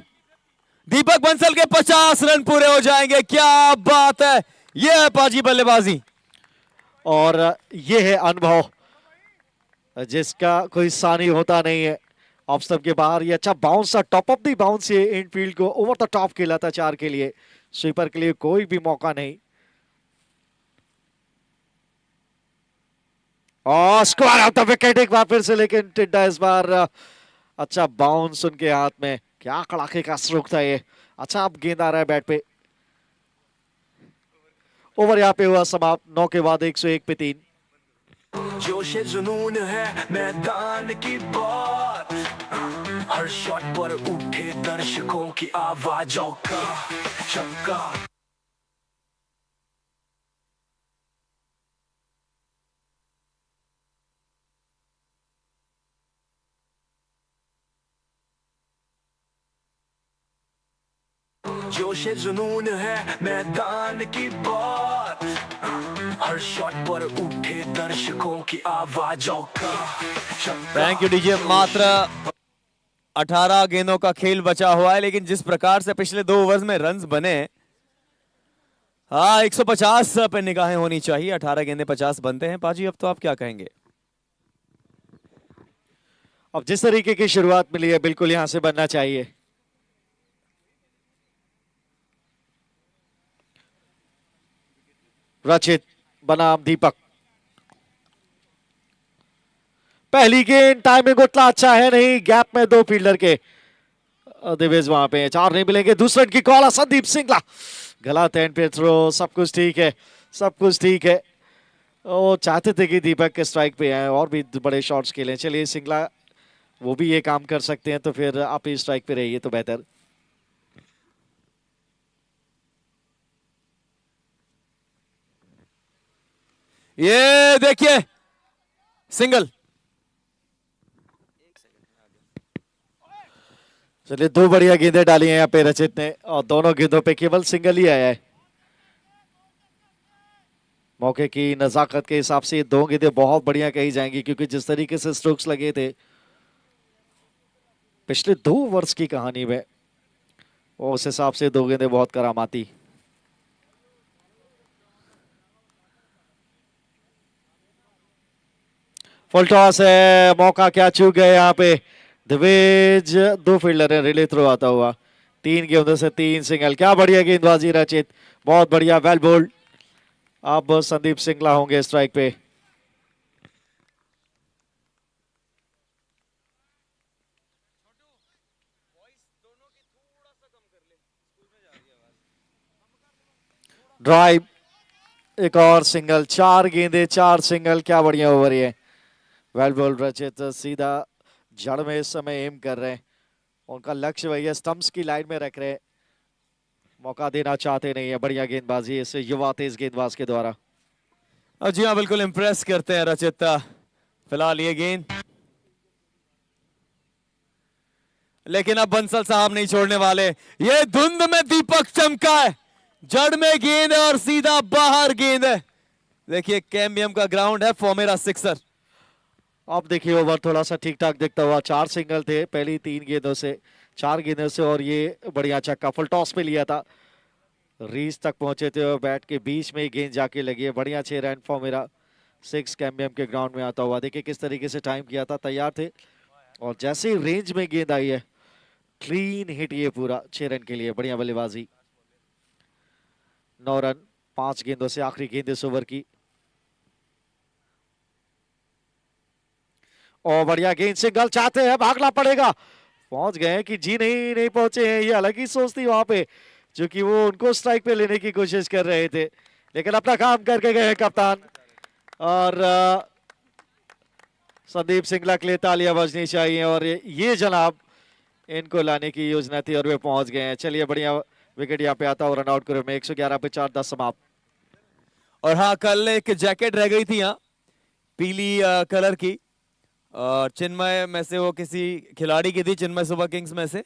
दीपक बंसल के 50 रन पूरे हो जाएंगे। क्या बात है, यह है पाजी बल्लेबाजी
और ये है अनुभव जिसका कोई सानी होता नहीं है। ऑफ स्टंप के बाहर ये अच्छा बाउंस था, टॉप ऑफ द बाउंस, ये इनफील्ड को ओवर द टॉप खेला था 4 के लिए। स्वीपर के लिए कोई भी मौका नहीं। और स्क्वायर ऑफ द विकेट एक बार फिर से, लेकिन टिड्डा इस बार अच्छा बाउंस उनके हाथ में। क्या कड़ाके का स्ट्रोक था ये। अच्छा अब गेंद आ रहा है बैट पे। ओवर यहाँ पे हुआ समाप्त, 9 के बाद 101 पे 3।
जोश जुनून है मैदान की बात, हर शॉट पर उठे दर्शकों की आवाजों का छक्का। जोश जुनून है मैदान की बात, हर शॉट पर उठे दर्शकों की आवाजों का छक्का।
Thank you DJ. मात्र 18 गेंदों का खेल बचा हुआ है, लेकिन जिस प्रकार से पिछले 2 ओवर्स में रन्स बने, हाँ 150 पे निगाहें होनी चाहिए। 18 गेंदे 50 बनते हैं। पाजी अब तो आप क्या कहेंगे?
अब जिस तरीके की शुरुआत मिली है बिल्कुल यहां से बनना चाहिए। रचित बनाम दीपक, पहली गेंद टाइमिंग उतना अच्छा है नहीं, गैप में 2 फील्डर के। दिवेश वहां पे 4 नहीं मिलेंगे। दूसरे की कॉल, संदीप सिंगला गलत हैंड पे थ्रो। सब कुछ ठीक है, सब कुछ ठीक है। वो चाहते थे कि दीपक के स्ट्राइक पे आए और भी बड़े शॉट्स खेलें। चलिए सिंगला वो भी ये काम कर सकते हैं, तो फिर आप ही स्ट्राइक पे रहिए तो बेहतर।
ये देखिए सिंगल।
चलिए 2 बढ़िया गेंदें डाली हैं यहाँ पे रचित ने और दोनों गेंदों पे केवल सिंगल ही आया है। मौके की नजाकत के हिसाब से ये 2 गेंदें बहुत बढ़िया कही जाएंगी, क्योंकि जिस तरीके से स्ट्रोक्स लगे थे पिछले 2 ओवर्स की कहानी में, वो उस हिसाब से 2 गेंदें बहुत करामाती। फुल टॉस है, मौका क्या चूक गए यहाँ पे। दिवेज 2 फील्डर है, रिले थ्रो आता हुआ। 3 गेंदों से 3 सिंगल। क्या बढ़िया गेंदबाजी रचित, बहुत बढ़िया, वेल बोल्ड। अब संदीप सिंगला होंगे स्ट्राइक पे। ड्राइव, एक और सिंगल, 4 गेंदे 4 सिंगल। क्या बढ़िया ओवर ये, वेल बोल्ड रचित। सीधा जड़ में इस समय एम कर रहे हैं, उनका लक्ष्य वही है, स्टंप्स की लाइन में रख रहे हैं, मौका देना चाहते नहीं है। बढ़िया गेंदबाजी इसे युवा तेज गेंदबाज के द्वारा।
जी हाँ, बिल्कुल इंप्रेस करते हैं रचित। फिलहाल ये गेंद, लेकिन अब बंसल साहब नहीं छोड़ने वाले। ये धुंध में दीपक चमका है, जड़ में गेंद है और सीधा बाहर गेंद है। देखिए कैम्बियम का ग्राउंड है, फॉर्मेरा सिक्सर।
अब देखिए ओवर थोड़ा सा ठीक ठाक दिखता हुआ। 4 सिंगल थे पहली 3 गेंदों से, 4 गेंदों से, और ये बढ़िया छक्का फुल टॉस पे लिया था, रीज तक पहुंचे थे और बैट के बीच में ही गेंद जाके लगी है। बढ़िया 6 रन फॉर्मेरा 6 कैम्बियम के ग्राउंड में आता हुआ। देखिए किस तरीके से टाइम किया था, तैयार थे, और जैसे ही रेंज में गेंद आई है, क्लीन हिट ये पूरा 6 रन के लिए। बढ़िया बल्लेबाजी। 9 रन 5 गेंदों से, आखिरी गेंद इस ओवर की। और बढ़िया गेंद, सिंगल चाहते हैं, भागना पड़ेगा। पहुंच गए हैं कि जी नहीं, नहीं पहुंचे हैं, ये अलग ही सोच थी वहां पे, क्योंकि वो उनको स्ट्राइक पे लेने की कोशिश कर रहे थे, लेकिन अपना काम करके गए हैं कप्तान। और संदीप सिंगला के लिए तालियां बजनी चाहिए, और ये जनाब इनको लाने की योजना थी और वे पहुंच गए हैं। चलिए बढ़िया विकेट यहाँ पे आता और रन आउट करो में 111 पे 4 10 समाप्त।
और हाँ, कल एक जैकेट रह गई थी यहाँ पीली कलर की, और चिन्मय में से, वो किसी खिलाड़ी की थी चिन्मय सुपर किंग्स में से।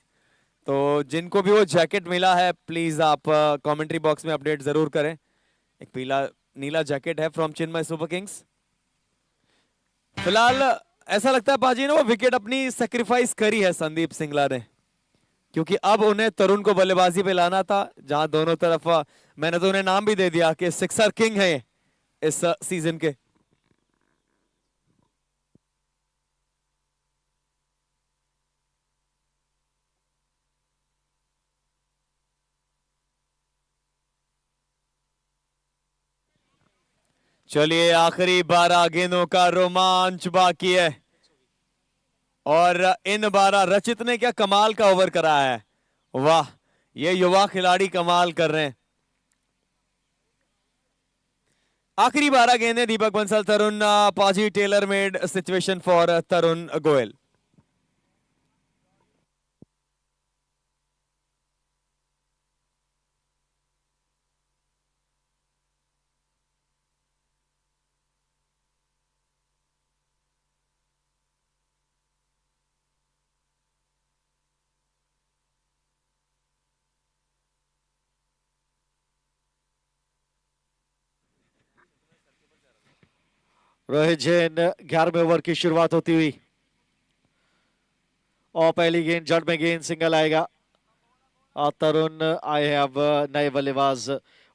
तो जिनको भी वो जैकेट मिला है, प्लीज आप कमेंट्री बॉक्स में अपडेट जरूर करें। एक पीला नीला जैकेट है फ्रॉम चिन्मय सुपर किंग्स। फिलहाल ऐसा लगता है बाजी ने वो विकेट अपनी सेक्रीफाइस करी है संदीप सिंगला ने, क्योंकि अब उन्हें तरुण को बल्लेबाजी पे लाना था, जहां दोनों तरफ मैंने तो उन्हें नाम भी दे दिया कि सिक्सर किंग है इस सीजन के। चलिए आखिरी 12 गेंदों का रोमांच बाकी है, और इन 12 रचित ने क्या कमाल का ओवर कराया है। वाह, ये युवा खिलाड़ी कमाल कर रहे हैं। आखिरी 12 गेंदें दीपक Bansal, Tarun paaji, tailor made situation for Tarun Goyal.
Rohit Jain 11वें ओवर की शुरुआत होती हुई, और पहली गेंद जड़ में गेंद, सिंगल आएगा। और तरुण आए हैं अब नए बल्लेबाज,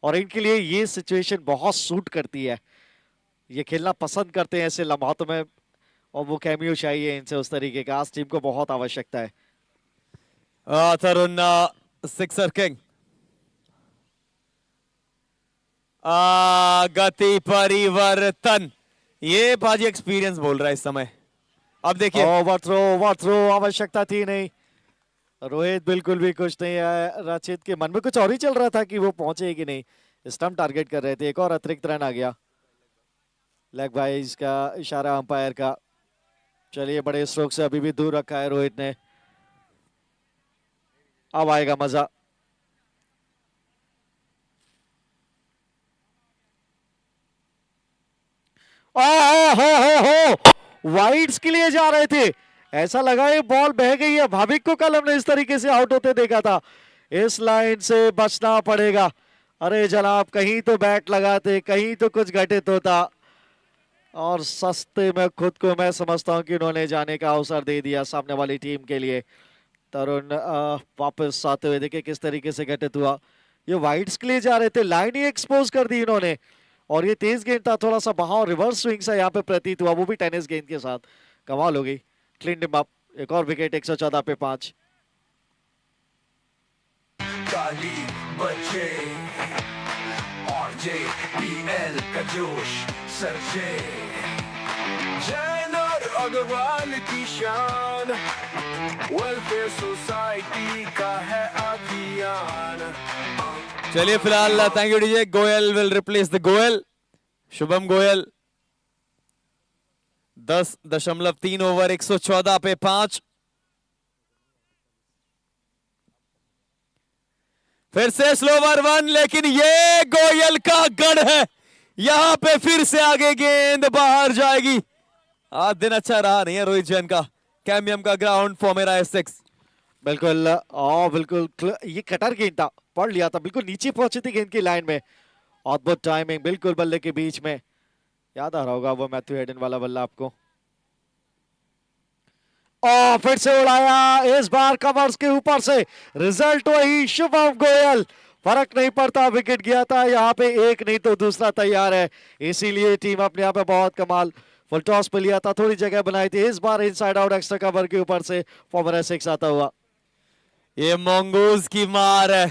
और इनके लिए ये सिचुएशन बहुत सूट करती है, ये खेलना पसंद करते हैं ऐसे लम्हातों में, और वो कैमियो चाहिए इनसे उस तरीके का, आज टीम को बहुत आवश्यकता है।
तरुण सिक्सर किंग, गति परिवर्तन, ये बाजी एक्सपीरियंस बोल रहा है इस समय। अब देखिए
ओवर थ्रो आवश्यकता थी नहीं, रोहित बिल्कुल भी खुश नहीं है। रचित के मन में कुछ और ही चल रहा था कि वो पहुंचे कि नहीं, स्टंप टारगेट कर रहे थे। एक और अतिरिक्त रन आ गया, लेग बाइज का इशारा अंपायर का। चलिए बड़े स्ट्रोक से अभी भी दूर रखा है रोहित ने, अब आएगा मजा। हो वाइड्स के लिए जा रहे थे, ऐसा लगा ये बॉल बह गई है। भाविक को कल हमने इस तरीके से आउट होते देखा था, इस लाइन से बचना पड़ेगा। अरे जनाब, कहीं तो बैट लगाते, कहीं तो कुछ घटित होता, और सस्ते में खुद को मैं समझता हूं कि उन्होंने जाने का अवसर दे दिया सामने वाली टीम के लिए। तरुण वापस आते हुए देखे किस तरीके से घटित हुआ। ये वाइड्स के लिए जा रहे थे, लाइन ही एक्सपोज कर दी इन्होंने, और ये तेज गेंद था, थोड़ा सा बहाव रिवर्स स्विंग सा यहाँ पे प्रतीत हुआ, वो भी टेनिस गेंद के साथ। कमाल हो गई, क्लीन हिम अप। एक और विकेट 114 पे 5।
ताली बचे और JPL का जोश सरजे, जैन और अग्रवाल की शान, वेलफेयर सोसाइटी का है अभियान।
चलिए फिलहाल thank you DJ. Goyal will replace the Goyal, Shubham Goyal. 10.3 over 114 पे 5। फिर से स्लोवर 1, लेकिन ये गोयल का गढ़ है, यहां पे फिर से आगे गेंद बाहर जाएगी। आज दिन अच्छा रहा नहीं है रोहित जैन का। कैम्बियम का ग्राउंड फॉर्मेरा S6।
बिल्कुल बिल्कुल ये कटर गेंद था, पढ़ लिया था, बिल्कुल नीचे पहुंची थी गेंद की लाइन में। अद्भुत टाइमिंग, बिल्कुल बल्ले के बीच में। याद आ रहा होगा वो मैथ्यू हेडन वाला बल्ला आपको। और फिर से उड़ाया, इस बार कवर्स के ऊपर से। रिजल्ट वही, शुभम गोयल। फर्क नहीं पड़ता, विकेट गया था यहाँ पे, एक नहीं तो दूसरा तैयार है। इसीलिए टीम अपने यहाँ पे बहुत कमाल। फुल टॉस पे लिया था, थोड़ी जगह बनाई थी, इस बार इनसाइड आउट एक्स्ट्रा कवर के ऊपर से फॉर्मेरा 6 आता हुआ।
ये मंगूज की मार है,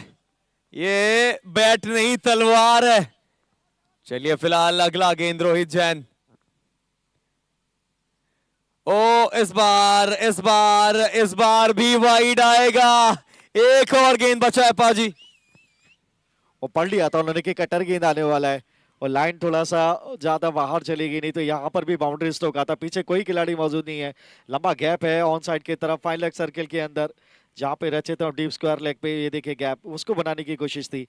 ये बैट नहीं तलवार है। चलिए फिलहाल अगला गेंद रोहित जैन। ओ इस बार भी वाइड आएगा। एक और गेंद बचा है पाजी।
वो पढ़ लिया था उन्होंने कि कटर गेंद आने वाला है, और लाइन थोड़ा सा ज्यादा बाहर चलेगी, नहीं तो यहाँ पर भी बाउंड्री स्ट्रोक आता। पीछे कोई खिलाड़ी मौजूद नहीं है, लंबा गैप है ऑन साइड की तरफ, फाइन लेग सर्किल के अंदर जहां पे रचे थे डीप स्क्वायर लेग पे। ये देखिए गैप, उसको बनाने की कोशिश थी।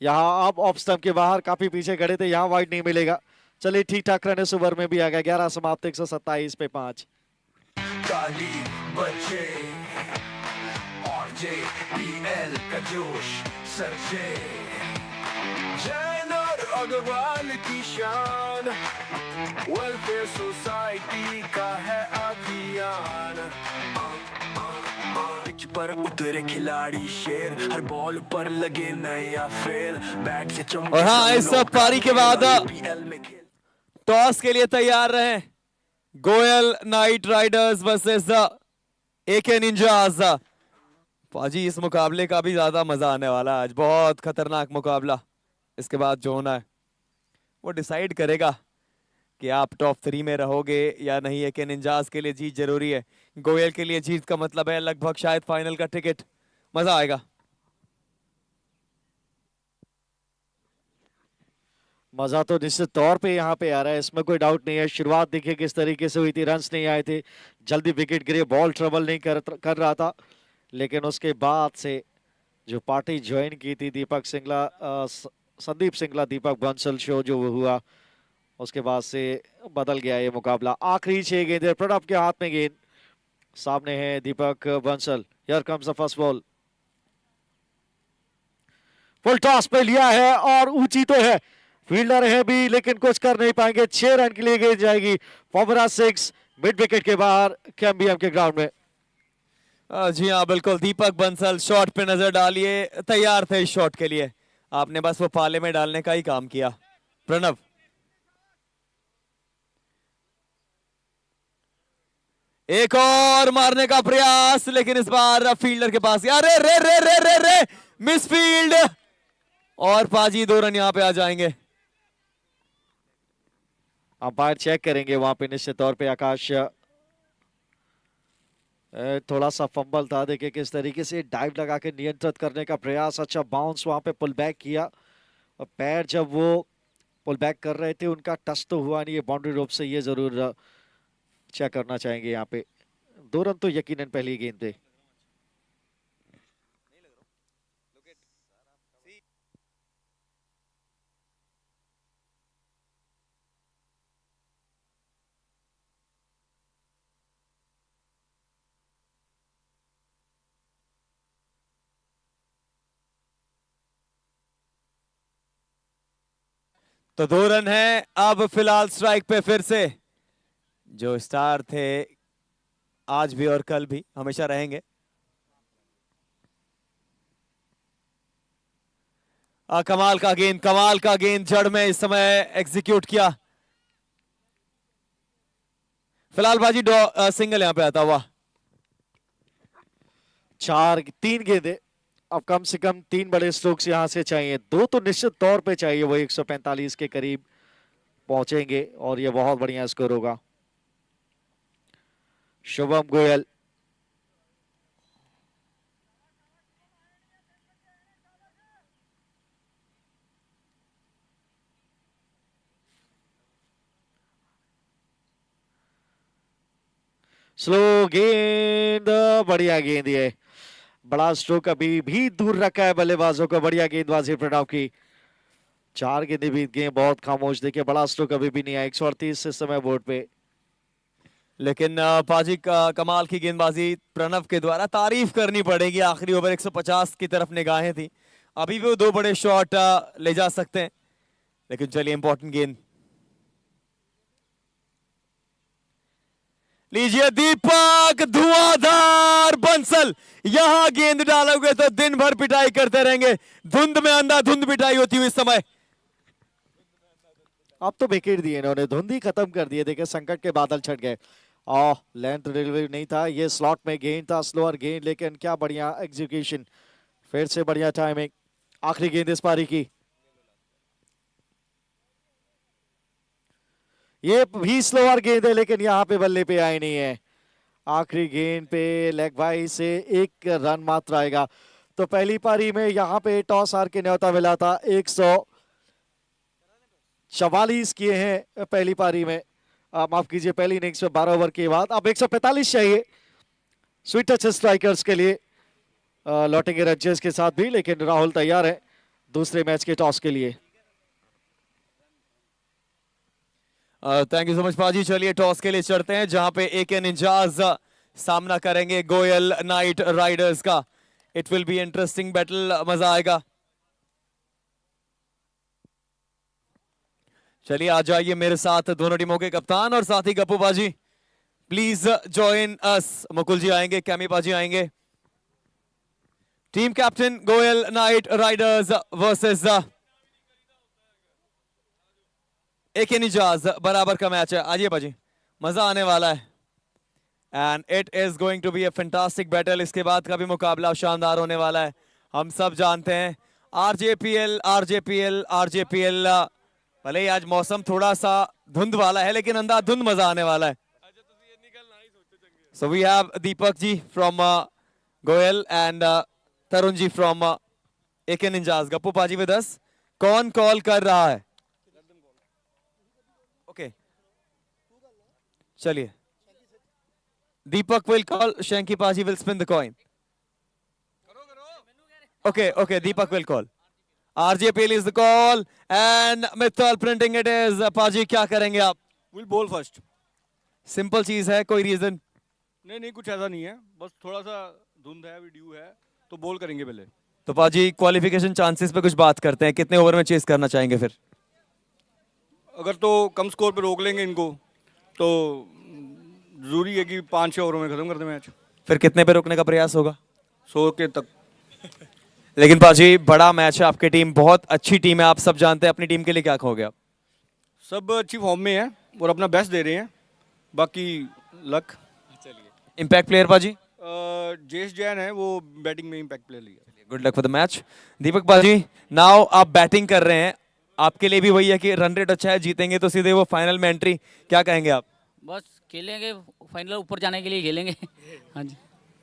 यहाँ अब ऑफ स्टंप के बाहर काफी पीछे खड़े थे, यहाँ वाइड नहीं मिलेगा। चलिए ठीक ठाक रन इस ओवर में भी आ गया। 11 समाप्त 127 पे 5।
ताली बचे और JPL का जोश सरजे, जैन और अग्रवाल की शान, वेलफेयर सोसाइटी का है अभियान। पिच पर उतरे खिलाड़ी शेर, हर बॉल पर लगे नया फेर, बैट से चमके।
और हाँ, इस सब पारी के बाद टॉस के लिए तैयार रहे Goyal night Riders versus AK ninjas. पाजी इस मुकाबले का भी ज्यादा मजा आने वाला है आज, बहुत खतरनाक मुकाबला। इसके बाद जो होना है वो डिसाइड करेगा कि आप टॉप 3 में रहोगे या नहीं। AK निंजास के लिए जीत जरूरी है, गोयल के लिए जीत का मतलब है लगभग शायद फाइनल का टिकट। मजा आएगा।
मजा तो निश्चित तौर पे यहाँ पे आ रहा है, इसमें कोई डाउट नहीं है। शुरुआत देखिए किस तरीके से हुई थी, रन्स नहीं आए थे, जल्दी विकेट गिरे, बॉल ट्रबल नहीं कर रहा था। लेकिन उसके बाद से जो पार्टी ज्वाइन की थी दीपक सिंगला, संदीप सिंगला दीपक बंसल शो जो हुआ, उसके बाद से बदल गया ये मुकाबला। आखिरी 6 गेंदें, प्रणब के हाथ में गेंद, सामने है Deepak Bansal. Here comes the first ball. Full toss पे लिया है और ऊंची तो है, फील्डर है भी लेकिन कुछ कर नहीं पाएंगे। 6 रन के लिए गेंद जाएगी। फॉर्मेरा 6 मिड विकेट के बाहर कैम्बियम के ग्राउंड में।
जी हाँ बिल्कुल, दीपक बंसल शॉट पे नजर डालिए, तैयार थे इस शॉट के लिए, आपने बस वो पाले में डालने का ही काम किया। प्रणव एक और मारने का प्रयास, लेकिन इस बार फील्डर के पास। अरे रे रे रे रे रे मिस फील्ड, और पाजी 2 रन यहां पे आ जाएंगे।
अंपायर चेक करेंगे वहां पे निश्चित तौर पे। आकाश थोड़ा सा फंबल था, देखिए किस तरीके से डाइव लगा के नियंत्रित करने का प्रयास। अच्छा बाउंस वहां पे पुल बैक किया, और पैर जब वो पुल बैक कर रहे थे उनका टच तो हुआ नहीं है बाउंड्री रोप से, ये जरूर चेक करना चाहेंगे यहाँ पे। 2 रन तो यकीनन पहली गेंद पे।
तो 2 रन है अब फिलहाल स्ट्राइक पे। फिर से जो स्टार थे आज भी और कल भी हमेशा रहेंगे। कमाल का गेंद जड़ में इस समय एग्जीक्यूट किया। फिलहाल बाजी सिंगल यहां पे आता हुआ।
तीन गेंदें, अब कम से कम 3 बड़े स्ट्रोक्स यहां से चाहिए, 2 तो निश्चित तौर पे चाहिए, वो 145 के करीब पहुंचेंगे और ये बहुत बढ़िया स्कोर होगा। शुभम गोयल स्लो गेंद, बढ़िया गेंद, ये बड़ा स्ट्रोक अभी भी दूर रखा है बल्लेबाजों को, बढ़िया गेंदबाजी प्रणव की। 4 गेंदें बीत गए, बहुत खामोश, देखिए बड़ा स्ट्रोक अभी भी नहीं आया। 138 इस समय बोर्ड पे,
लेकिन पाजी का कमाल की गेंदबाजी प्रणव के द्वारा तारीफ करनी पड़ेगी। आखिरी ओवर 150 की तरफ निगाहें थी, अभी भी वो 2 बड़े शॉट ले जा सकते हैं, लेकिन चलिए इंपॉर्टेंट गेंद लीजिए। दीपक धुआंधार बंसल, यहां गेंद डालोगे तो दिन भर पिटाई करते रहेंगे। धुंध में अंधाधुंध पिटाई होती हुई इस समय।
अब तो विकेट दिए इन्होंने, धुंधी खत्म कर दिए, देखिए संकट के बादल छट गए। लेंथ डिलीवरी नहीं था, ये स्लॉट में गेंद था, स्लोअर गेंद, लेकिन क्या बढ़िया एग्जीक्यूशन, फिर से बढ़िया टाइमिंग। आखिरी गेंद इस पारी की, ये भी स्लोअर गेंद है, लेकिन यहाँ पे बल्ले पे आई नहीं है। आखिरी गेंद पे लेग बाई से 1 रन मात्र आएगा। तो पहली पारी में यहाँ पे टॉस हार के न्योता मिला था, 144 किए हैं पहली पारी में, माफ कीजिए पहली इनिंग्स में 12 ओवर के बाद। अब 145 चाहिए स्वीट टच स्ट्राइकर्स के लिए, लौटेंगे रंचेस के साथ भी, लेकिन राहुल तैयार है दूसरे मैच के टॉस के लिए।
थैंक यू सो मच पाजी। चलिए टॉस के लिए चढ़ते हैं, जहां पे AK निंजाज सामना करेंगे गोयल नाइट राइडर्स का। It will be interesting battle, मजा आएगा। चलिए आ जाइए मेरे साथ दोनों टीमों के कप्तान और साथ ही गप्पू बाजी, प्लीज जॉइन अस। मुकुल जी आएंगे, कैमी बाजी आएंगे। Team captain Goyal night Riders versus AK ninjas, बराबर का मैच है। आइए बाजी, मजा आने वाला है and it is going to be a fantastic battle. इसके बाद का भी मुकाबला शानदार होने वाला है। हम सब जानते हैं RJPL RJPL RJPL, भले ही आज मौसम थोड़ा सा धुंध वाला है, लेकिन अंधाधुंध मजा आने वाला है। So we have Deepak ji from Goyal and Tarun ji from AK Ninjas. Gappu paaji with अस, कौन कॉल कर रहा है? ओके चलिए, दीपक विल कॉल, शैंकी पाजी wheel spin the coin. Okay, Deepak will call, RJPL is the call and Mittal printing it is। पाजी क्या करेंगे आप?
Will ball first.
सिंपल चीज है, कोई रीजन?
नहीं कुछ ऐसा नहीं है, बस थोड़ा सा धुंध है, अभी ड्यू है, तो बॉल करेंगे पहले।
तो पाजी क्वालिफिकेशन चांसेस पे कुछ बात करते हैं, कितने ओवर में चेस करना चाहेंगे फिर?
अगर तो कम स्कोर पे रोक लेंगे इनको तो जरूरी है कि 5-6 ओवरों में खत्म कर दें मैच।
फिर कितने पे रोकने का प्रयास होगा?
100 के तक।
लेकिन पाजी बड़ा मैच है, आपकी टीम बहुत अच्छी टीम है, आप सब जानते हैं। अपनी टीम के लिए क्या कहोगे आप?
सब अच्छी फॉर्म में है और अपना बेस्ट दे रहे हैं, बाकी लक।
इम्पैक्ट प्लेयर पाजी?
जेस जैन है, वो बैटिंग में इम्पैक्ट प्लेयर लिया।
Good luck for the match. Deepak paaji, now आप बैटिंग कर रहे हैं, आपके लिए भी वही है कि रन रेट अच्छा है, जीतेंगे तो सीधे वो फाइनल में एंट्री, क्या कहेंगे आप?
बस खेलेंगे, फाइनल ऊपर जाने के लिए खेलेंगे। हाँ जी।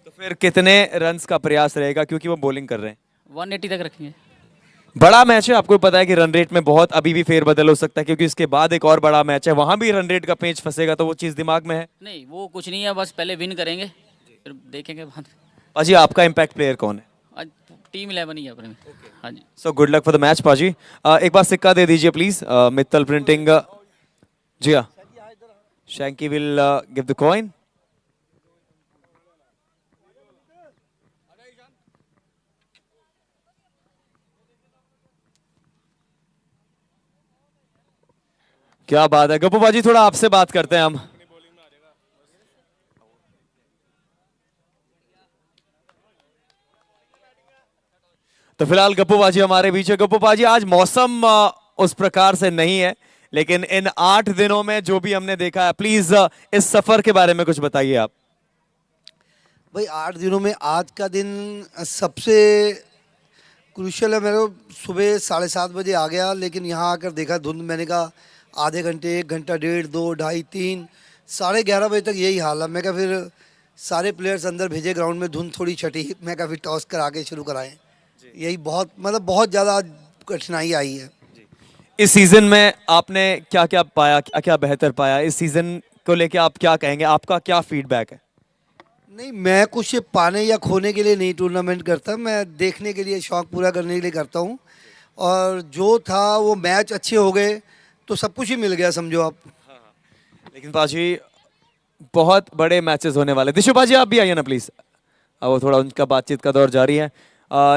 तो फिर कितने रन्स का प्रयास रहेगा, क्योंकि वो बॉलिंग कर रहे हैं?
180 तक रखेंगे।
बड़ा मैच है, आपको पता है कि रन रेट में बहुत अभी भी फेरबदल हो सकता है, क्योंकि इसके बाद एक और बड़ा मैच है, वहां भी रन रेट का पेंच फंसेगा, तो वो चीज दिमाग में है?
नहीं वो कुछ नहीं है, बस पहले विन करेंगे फिर देखेंगे बाद में।
पाजी आपका इम्पैक्ट प्लेयर कौन है?
आज टीम 11 ही है अपने में। हाँ जी।
So good luck for the match paaji. एक बार सिक्का दे दीजिए प्लीज, मित्तल प्रिंटिंग। जी हाँ, Shanky will give the coin. क्या बात है गप्पू बाजी, थोड़ा आपसे बात करते हैं हम। तो फिलहाल गप्पू बाजी हमारे बीच है। गप्पू बाजी, आज मौसम उस प्रकार से नहीं है, लेकिन इन 8 दिनों में जो भी हमने देखा है, प्लीज इस सफर के बारे में कुछ बताइए आप।
भाई 8 दिनों में आज का दिन सबसे क्रूशियल है। मेरे को सुबह 7:30 बजे आ गया, लेकिन यहाँ आकर देखा धुंध। मैंने कहा आधे घंटे, 1 घंटा, 1.5, 2, 2.5, 3, 11:30 बजे तक यही हाल है। मैं कहा फिर सारे प्लेयर्स अंदर भेजे ग्राउंड में, धुंध थोड़ी छटी। मैं कहा फिर टॉस करा के शुरू कराएं। यही बहुत मतलब बहुत ज़्यादा कठिनाई आई है।
इस सीजन में आपने क्या क्या पाया, क्या क्या बेहतर पाया? इस सीजन को लेके आप क्या कहेंगे, आपका क्या फीडबैक है?
नहीं, मैं कुछ पाने या खोने के लिए नहीं टूर्नामेंट करता। मैं देखने के लिए, शौक पूरा करने के लिए करता हूँ। और जो था वो मैच अच्छे हो गए तो सब कुछ ही मिल गया, समझो आप।
लेकिन पाजी बहुत बड़े मैचेस होने वाले। दिशु पाजी आप भी आइए ना प्लीज। वो थोड़ा उनका बातचीत का दौर जारी है।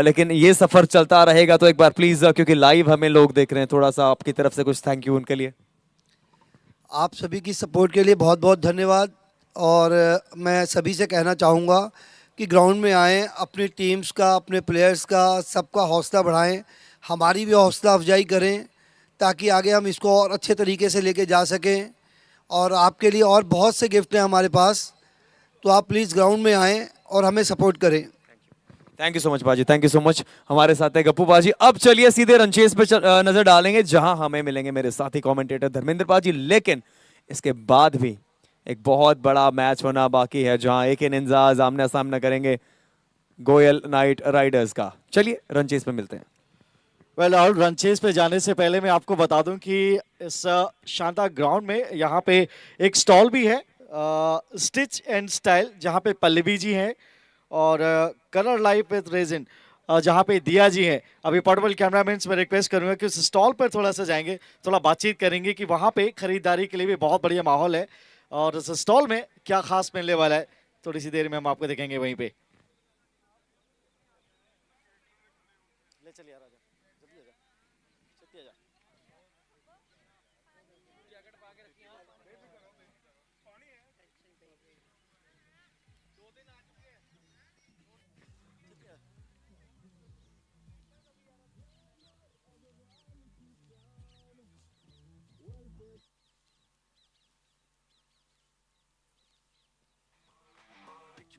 लेकिन ये सफर चलता रहेगा तो एक बार प्लीज, क्योंकि लाइव हमें लोग देख रहे हैं, थोड़ा सा आपकी तरफ से कुछ थैंक यू उनके लिए।
आप सभी की सपोर्ट के लिए बहुत बहुत धन्यवाद। और मैं सभी से कहना चाहूँगा कि ग्राउंड में आएँ, अपनी टीम्स का, अपने प्लेयर्स का, सबका हौसला बढ़ाएं, हमारी भी हौसला अफजाई करें, ताकि आगे हम इसको और अच्छे तरीके से लेके जा सकें। और आपके लिए और बहुत से गिफ्ट हैं हमारे पास, तो आप प्लीज़ ग्राउंड में आएँ और हमें सपोर्ट करें।
थैंक यू सो मच बाजी, थैंक यू सो मच। हमारे साथ है गप्पू बाजी। अब चलिए सीधे रनचेस पे नजर डालेंगे, जहां हमें मिलेंगे मेरे साथी कमेंटेटर धर्मेंद्र बाजी। लेकिन इसके बाद भी एक बहुत बड़ा मैच होना बाकी है, जहां AK निंजाज आमने सामना करेंगे गोयल नाइट राइडर्स का। चलिए रनचेस पे मिलते हैं।
वेल, और रनचेस पे जाने से पहले मैं आपको बता दूं कि इस शानदार ग्राउंड में यहाँ पे एक स्टॉल भी है, स्टिच एंड स्टाइल, जहाँ पे पल्लवी जी हैं, और कलर लाइफ विद रेजिन, जहाँ पे दिया जी हैं। अभी पोर्टेबल कैमरामैन से मैं रिक्वेस्ट करूंगा कि उस स्टॉल पर थोड़ा सा जाएंगे, थोड़ा बातचीत करेंगे कि वहाँ पे खरीदारी के लिए भी बहुत बढ़िया माहौल है, और उस स्टॉल में क्या खास मिलने वाला है थोड़ी सी देर में हम आपको दिखेंगे वहीं पे। ले चलिए राजा, जल्दी आजा, छुट्टी आजा।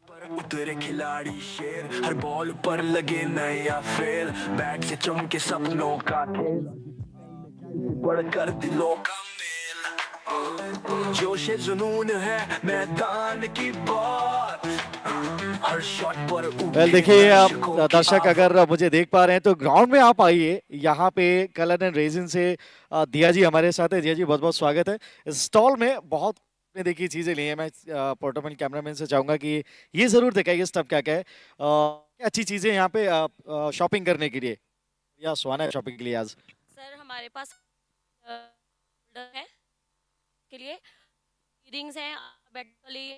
पर उतरे खिलाड़ी शेर, हर बॉल पर लगे नया फेर, बैट से चमके सपनों का खेल, बढ़कर दिलों का मेल, जोश जुनून है मैदान की बात, हर शॉट पर
वेल, देखिए दर्शक अगर मुझे देख पा रहे हैं तो ग्राउंड में आप आइए। यहाँ पे कलर एंड रेजिन से दिया जी हमारे साथ है। दिया जी बहुत बहुत स्वागत है। इस स्टॉल में बहुत ने देखी चीजें ली हैं। मैं पोर्टेबल कैमरामैन से चाहूंगा कि ये जरूर दिखाइए स्टफ क्या क्या है, अच्छी चीजें यहाँ पे शॉपिंग करने के लिए, या सुहाना है शॉपिंग के लिए आज।
सर हमारे पास है के लिए इयरिंग्स हैं, बेड के लिए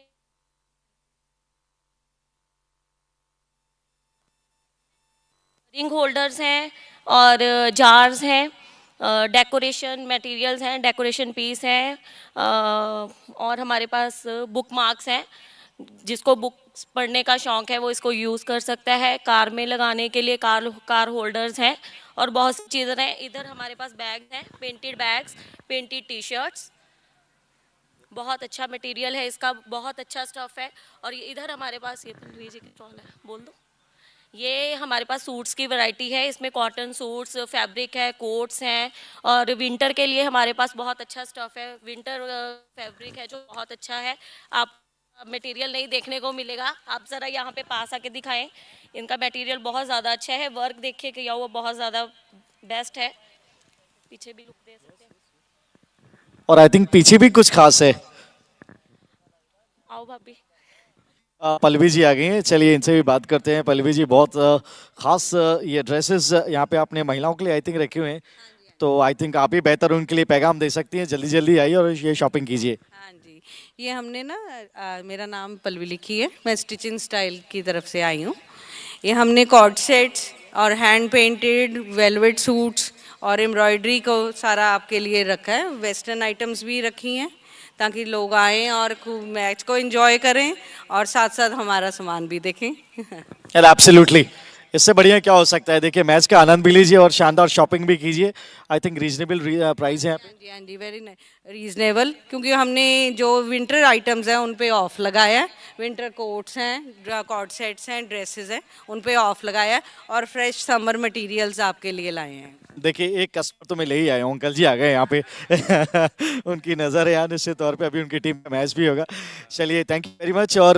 रिंग होल्डर्स हैं, और जार्स हैं, डेकोरेशन मटेरियल्स हैं, डेकोरेशन पीस हैं, और हमारे पास बुक मार्क्स हैं। जिसको बुक्स पढ़ने का शौक है वो इसको यूज़ कर सकता है। कार में लगाने के लिए कार होल्डर्स हैं, और बहुत सी चीज़ें हैं। इधर हमारे पास बैग्स हैं, painted bags, painted T shirts, बहुत अच्छा मटेरियल है इसका, बहुत अच्छा स्टफ़ है। और इधर हमारे पास ये पनवी जी की स्टॉल है, बोल दो। ये हमारे पास सूट्स की वैरायटी है, इसमें कॉटन सूट्स, फैब्रिक है, कोट्स हैं, और विंटर के लिए हमारे पास बहुत अच्छा स्टफ़ है। विंटर फैब्रिक है जो बहुत अच्छा है, आप मटेरियल नहीं देखने को मिलेगा। आप ज़रा यहाँ पे पास आके दिखाएं, इनका मटेरियल बहुत ज़्यादा अच्छा है। वर्क देखिए किया हुआ बहुत ज़्यादा बेस्ट है। पीछे भी लुक दे सकते हैं,
और आई थिंक पीछे भी कुछ खास है।
आओ भाभी।
पल्लवी जी आ गई हैं, चलिए इनसे भी बात करते हैं। पल्लवी जी, बहुत खास ये ड्रेसेस यहाँ पे आपने महिलाओं के लिए आई थिंक रखे हुए हैं, तो आई थिंक आप ही बेहतर उनके लिए पैगाम दे सकती हैं। जल्दी जल्दी आइए और ये शॉपिंग कीजिए।
हाँ जी, ये हमने ना मेरा नाम पल्लवी लिखी है, मैं स्टिचिंग स्टाइल की तरफ से आई हूँ। ये हमने कॉर्ड सेट्स और हैंड पेंटेड वेलवेट सूट्स और एम्ब्रॉयडरी को सारा आपके लिए रखा है। वेस्टर्न आइटम्स भी रखी हैं ताकि लोग आएँ और खूब मैच को एंजॉय करें और साथ साथ हमारा सामान भी देखें।
एब्सोल्युटली, इससे बढ़िया क्या हो सकता है। देखिए मैच का आनंद भी लीजिए और शानदार शॉपिंग भी कीजिए। आई थिंक रीजनेबल प्राइस है यहाँ पे।
हाँ जी वेरी रीजनेबल, क्योंकि हमने जो विंटर आइटम्स हैं उन पे ऑफ लगाया है। विंटर कोट्स हैं, कॉट सेट्स हैं, ड्रेसेस हैं, उन पे ऑफ लगाया है और फ्रेश समर मटेरियल्स आपके लिए लाए हैं।
देखिए एक कस्टमर तो मैं ले ही आया हूँ, अंकल जी आ गए यहाँ पे। उनकी नज़र है यहाँ निश्चित तौर पे, अभी उनकी टीम में मैच भी होगा। चलिए थैंक यू वेरी मच और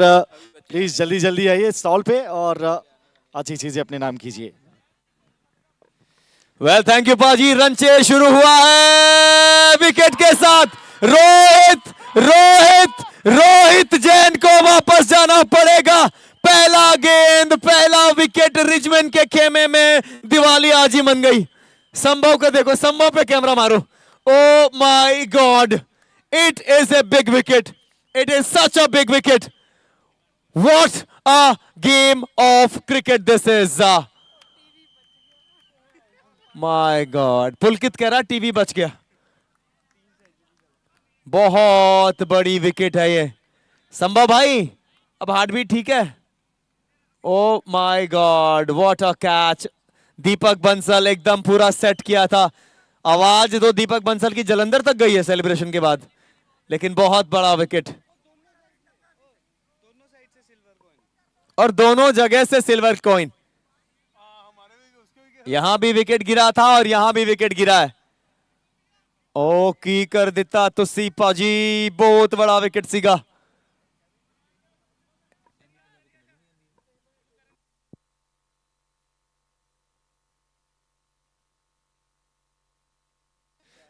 प्लीज़ जल्दी जल्दी आइए स्टॉल पे और अच्छी चीज़ें अपने नाम कीजिए।
वेल थैंक यू पाजी। रन चेज शुरू हुआ है विकेट के साथ। रोहित रोहित रोहित जैन को वापस जाना पड़ेगा। पहला गेंद, पहला विकेट रिचमैन के खेमे में दिवाली आज ही मन गई। संभव को देखो, संभव पे कैमरा मारो। Oh my god, it is a big wicket, it is such a big wicket. What a game of cricket this is. My god, Pulkit कह रहा टीवी बच गया। बहुत बड़ी विकेट है ये। संभव भाई अब हार्ट बीट ठीक है? Oh my god, what a catch. Deepak Bansal एकदम पूरा सेट किया था। आवाज तो दीपक बंसल की जलंधर तक गई है सेलिब्रेशन के बाद, लेकिन बहुत बड़ा विकेट और दोनों जगह से सिल्वर कॉइन। यहां भी विकेट गिरा था और यहां भी विकेट गिरा है। ओ की कर दिता तुसी पाजी, बहुत बड़ा विकेट सीगा।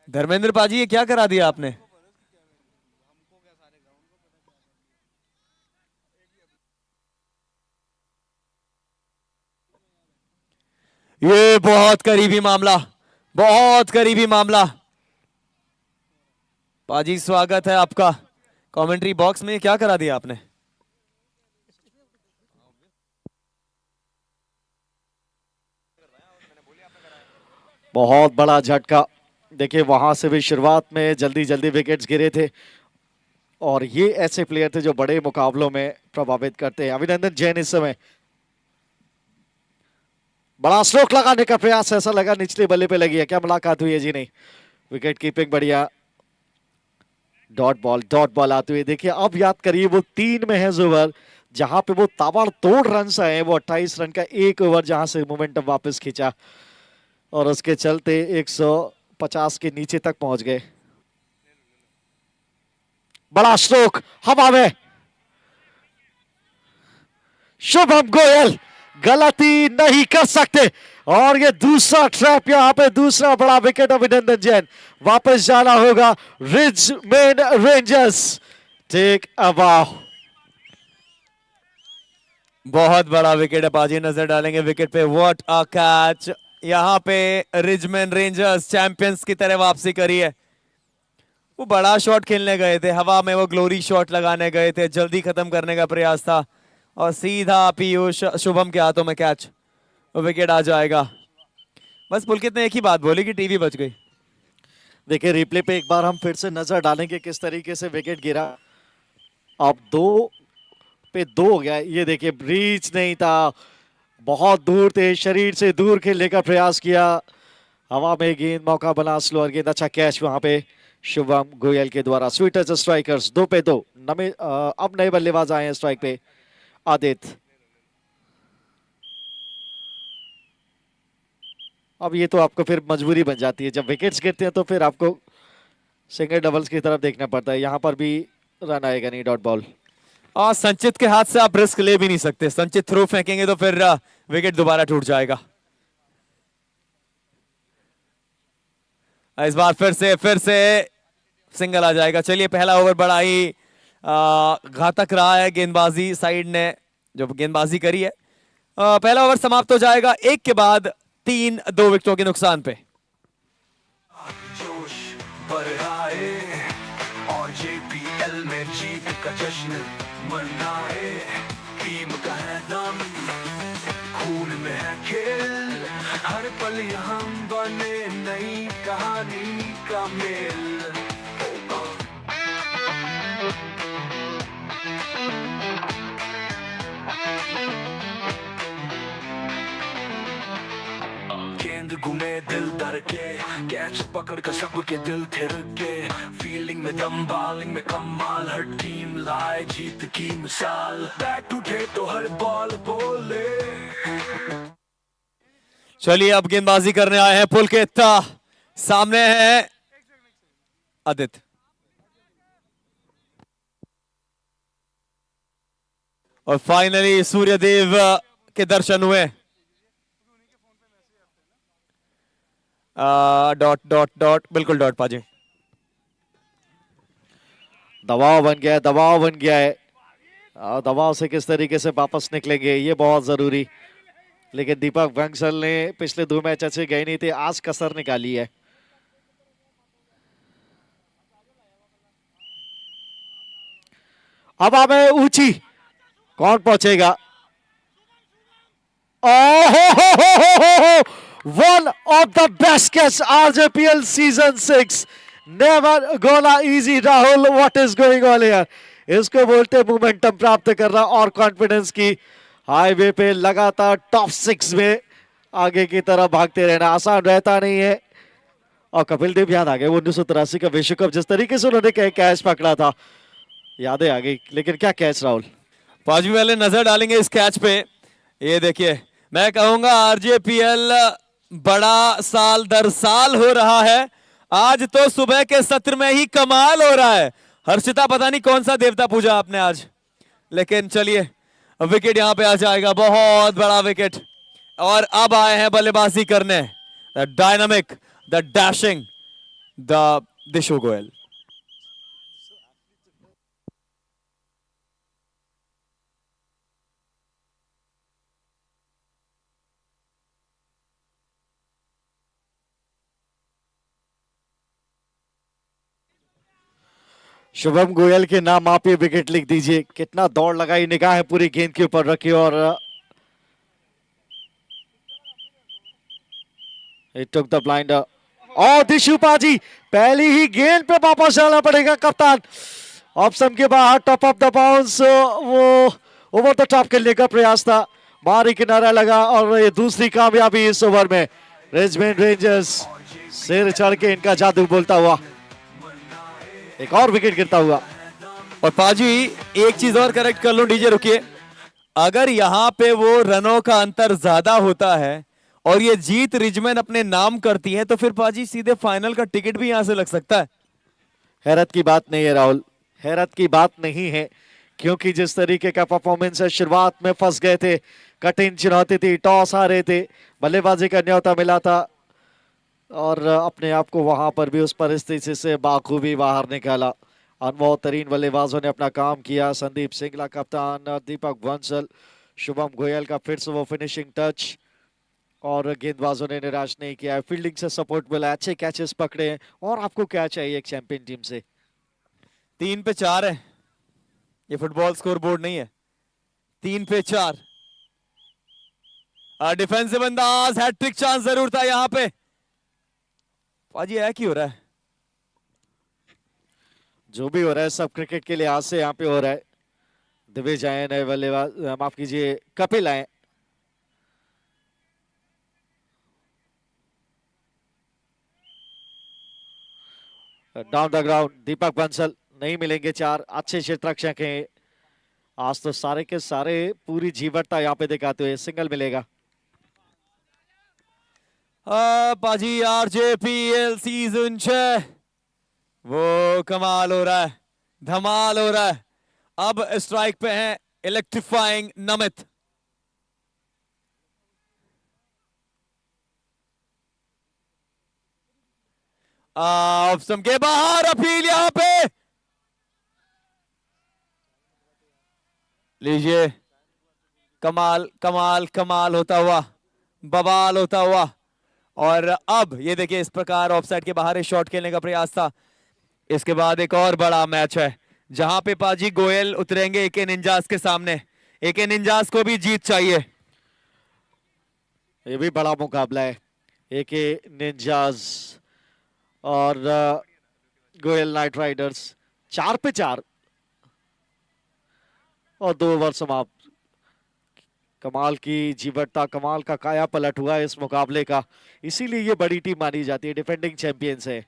धर्मेंद्र पाजी ये क्या करा दिया आपने? ये बहुत करीबी मामला, बहुत करीबी मामला। पाजी स्वागत है आपका कमेंट्री बॉक्स में। क्या करा दिया आपने?
बहुत बड़ा झटका। देखिए वहां से भी शुरुआत में जल्दी जल्दी विकेट्स गिरे थे और ये ऐसे प्लेयर थे जो बड़े मुकाबलों में प्रभावित करते हैं। अभिनंदन जैन इस समय बड़ा स्ट्रोक लगाने का प्रयास, ऐसा लगा निचले बल्ले पे लगी है। क्या मुलाकात हुई है? जी नहीं, विकेट कीपिंग बढ़िया। डॉट बॉल आती हुई। देखिए अब याद करिए वो 3 में है जुबर, जहां पे वो ताबड़तोड़ रन आए। वो 28 रन का एक ओवर जहां से मोमेंटम वापस खींचा और उसके चलते 150 के नीचे तक पहुंच गए। बड़ा स्ट्रोक हवा में। शुभम गोयल गलती नहीं कर सकते और ये दूसरा ट्रैप, यहां पे दूसरा बड़ा विकेट। अभिनंदन जैन वापस जाना होगा। रिचमैन रेंजर्स टेक अ बाउ।
बहुत बड़ा विकेट है पाजी, नजर डालेंगे विकेट पे। What a catch. यहां पे रिचमैन रेंजर्स चैंपियंस की तरह वापसी करी है। वो बड़ा शॉट खेलने गए थे, हवा में वो ग्लोरी शॉट लगाने गए थे, जल्दी खत्म करने का प्रयास था और सीधा पीयूष शुभम के हाथों में कैच, विकेट आ जाएगा। बस पुलकित ने एक ही बात बोली कि टीवी बच गई।
देखिए रिप्ले पे एक बार हम फिर से नजर डालेंगे किस तरीके से विकेट गिरा। अब 2 पे 2 हो गया। ये देखिए ब्रीच नहीं था, बहुत दूर थे, शरीर से दूर खेलने का प्रयास किया। हवा में गेंद, मौका बना स्लोअर गेंद, अच्छा कैच वहां पे शुभम गोयल के द्वारा। स्वीटर्स स्ट्राइकर्स 2 पे 2। अब नए बल्लेबाज आए हैं स्ट्राइक पे। आदित्य, अब ये तो आपको फिर मजबूरी बन जाती है जब विकेट्स गिरते हैं तो फिर आपको सिंगल डबल्स की तरफ देखना पड़ता है। यहां पर भी रन आएगा नहीं, डॉट बॉल।
और संचित के हाथ से आप रिस्क ले भी नहीं सकते। संचित थ्रो फेंकेंगे तो फिर विकेट दोबारा टूट जाएगा। इस बार फिर से सिंगल आ जाएगा। चलिए पहला ओवर बड़ा ही घातक रहा है गेंदबाजी साइड ने जो गेंदबाजी करी है। पहला ओवर समाप्त हो जाएगा 1 के बाद 3-2 विकेटों के नुकसान पे।
जोश बढ़ाए और JPL में जीत का जश्न मनाए। टीम का है दम, खून में है खेल, हर पल यहाँ बने नई कहानी का मेल। घूमे दिल डर के, कैच पकड़ कर सबके दिल थिर के, फील्डिंग में दम बॉलिंग में कमाल, हर टीम लाए जीत की मिसाल, बैट उठे तो हर बॉल बोले।
चलिए अब गेंदबाजी करने आए हैं पुलकित, सामने है आदित्य। और फाइनली सूर्यदेव के दर्शन हुए। डॉट डॉट डॉट, बिल्कुल डॉट पाजी।
दबाव बन गया है, दबाव बन गया है। दबाव से किस तरीके से वापस निकलेंगे ये बहुत जरूरी। लेकिन दीपक बंसल ने पिछले 2 मैच अच्छे गए नहीं थे, आज कसर निकाली है। अब हमें ऊंची, कौन पहुंचेगा? One of the best catch RJPL season 6, never gonna easy. Rahul, what is going on here? इसको बोलते मोमेंटम प्राप्त करना और कॉन्फिडेंस की हाईवे पे लगातार टॉप 6 में आगे की तरफ भागते रहना आसान रहता नहीं है। और कपिल देव याद आ गए 1983 का विश्व कप, जिस तरीके से उन्होंने कैच पकड़ा था, यादें आ गई। लेकिन क्या कैच राहुल।
पांचवी वाले नजर डालेंगे इस कैच पे। ये देखिए, मैं कहूंगा आरजेपीएल बड़ा साल दर साल हो रहा है। आज तो सुबह के सत्र में ही कमाल हो रहा है। हर्षिता, पता नहीं कौन सा देवता पूजा आपने आज, लेकिन चलिए विकेट यहां पे आ जाएगा, बहुत बड़ा विकेट। और अब आए हैं बल्लेबाजी करने the dynamic, the dashing, the Dishu Goyal.
Shubham Goyal के नाम आप ये विकेट लिख दीजिए। कितना दौड़ लगाई, निगाह पूरी गेंद के ऊपर रखी और It took the blinder. और दिशु पाजी पहली ही गेंद पे वापस जाना पड़ेगा कप्तान। ऑप्शन के बाहर, टॉप ऑफ द बाउंस, वो ओवर द टॉप खेलने का प्रयास था, बाहरी किनारा लगा और ये दूसरी कामयाबी इस ओवर में। रिचमंड रेंजर्स सिर चढ़ के इनका जादू बोलता हुआ, एक और विकेट गिरता हुआ।
और पाजी एक चीज और करेक्ट कर लो, डीजे रुकिए। अगर यहां पे वो रनों का अंतर ज्यादा होता है और ये जीत रिजमैन अपने नाम करती है, तो फिर पाजी सीधे फाइनल का टिकट भी यहां से लग सकता है।
हैरत की बात नहीं है राहुल, हैरत की बात नहीं है, क्योंकि जिस तरीके का परफॉर्मेंस है, शुरुआत में फंस गए थे, कठिन चुनौती थी, टॉस हारे थे, बल्लेबाजी का न्योता मिला था और अपने आप को वहां पर भी उस परिस्थिति से बाखूबी बाहर निकाला। अनुभव तरीन बल्लेबाजों ने अपना काम किया। संदीप सिंगला कप्तान, दीपक बंसल, शुभम गोयल का फिर से वो फिनिशिंग टच, और गेंदबाजों ने निराश नहीं किया। फील्डिंग से सपोर्ट मिला, अच्छे कैचेस पकड़े हैं। और आपको क्या चाहिए एक चैंपियन टीम से?
3 पे 4 है, ये फुटबॉल स्कोर बोर्ड नहीं है। 3 पे 4। डिफेंसिव अंदाज, हैट्रिक चांस जरूर था यहां पे। पाजी है क्यों हो रहा है?
जो भी हो रहा है सब क्रिकेट के लिहाज से यहाँ पे हो रहा है। दिविज आए नए बल्लेबाज, माफ कीजिए कपिल आए। डाउन द ग्राउंड दीपक बंसल, नहीं मिलेंगे 4। अच्छे क्षेत्ररक्षक हैं आज तो सारे के सारे, पूरी जीवटता यहाँ पे दिखाते हुए। सिंगल मिलेगा।
पाजी आरजेपीएल सीजन 6, वो कमाल हो रहा है, धमाल हो रहा है। अब स्ट्राइक पे हैं इलेक्ट्रीफाइंग नमित। ऑप्शन के बाहर, अपील यहां पे लीजिए। कमाल कमाल कमाल होता हुआ, बवाल होता हुआ। और अब ये देखिए, इस प्रकार ऑफसाइड के बाहर शॉट खेलने का प्रयास था। इसके बाद एक और बड़ा मैच है जहां पे पाजी गोयल उतरेंगे एके निंजास के सामने। एके निंजास को भी जीत चाहिए।
ये भी बड़ा मुकाबला है, एके निंजास और गोयल नाइट राइडर्स। 4 पे 4 और 2 ओवर समाप्त। कमाल की जीवटता, कमाल का काया पलट हुआ है इस मुकाबले का, इसीलिए ये बड़ी टीम मानी जाती है, डिफेंडिंग चैंपियंस है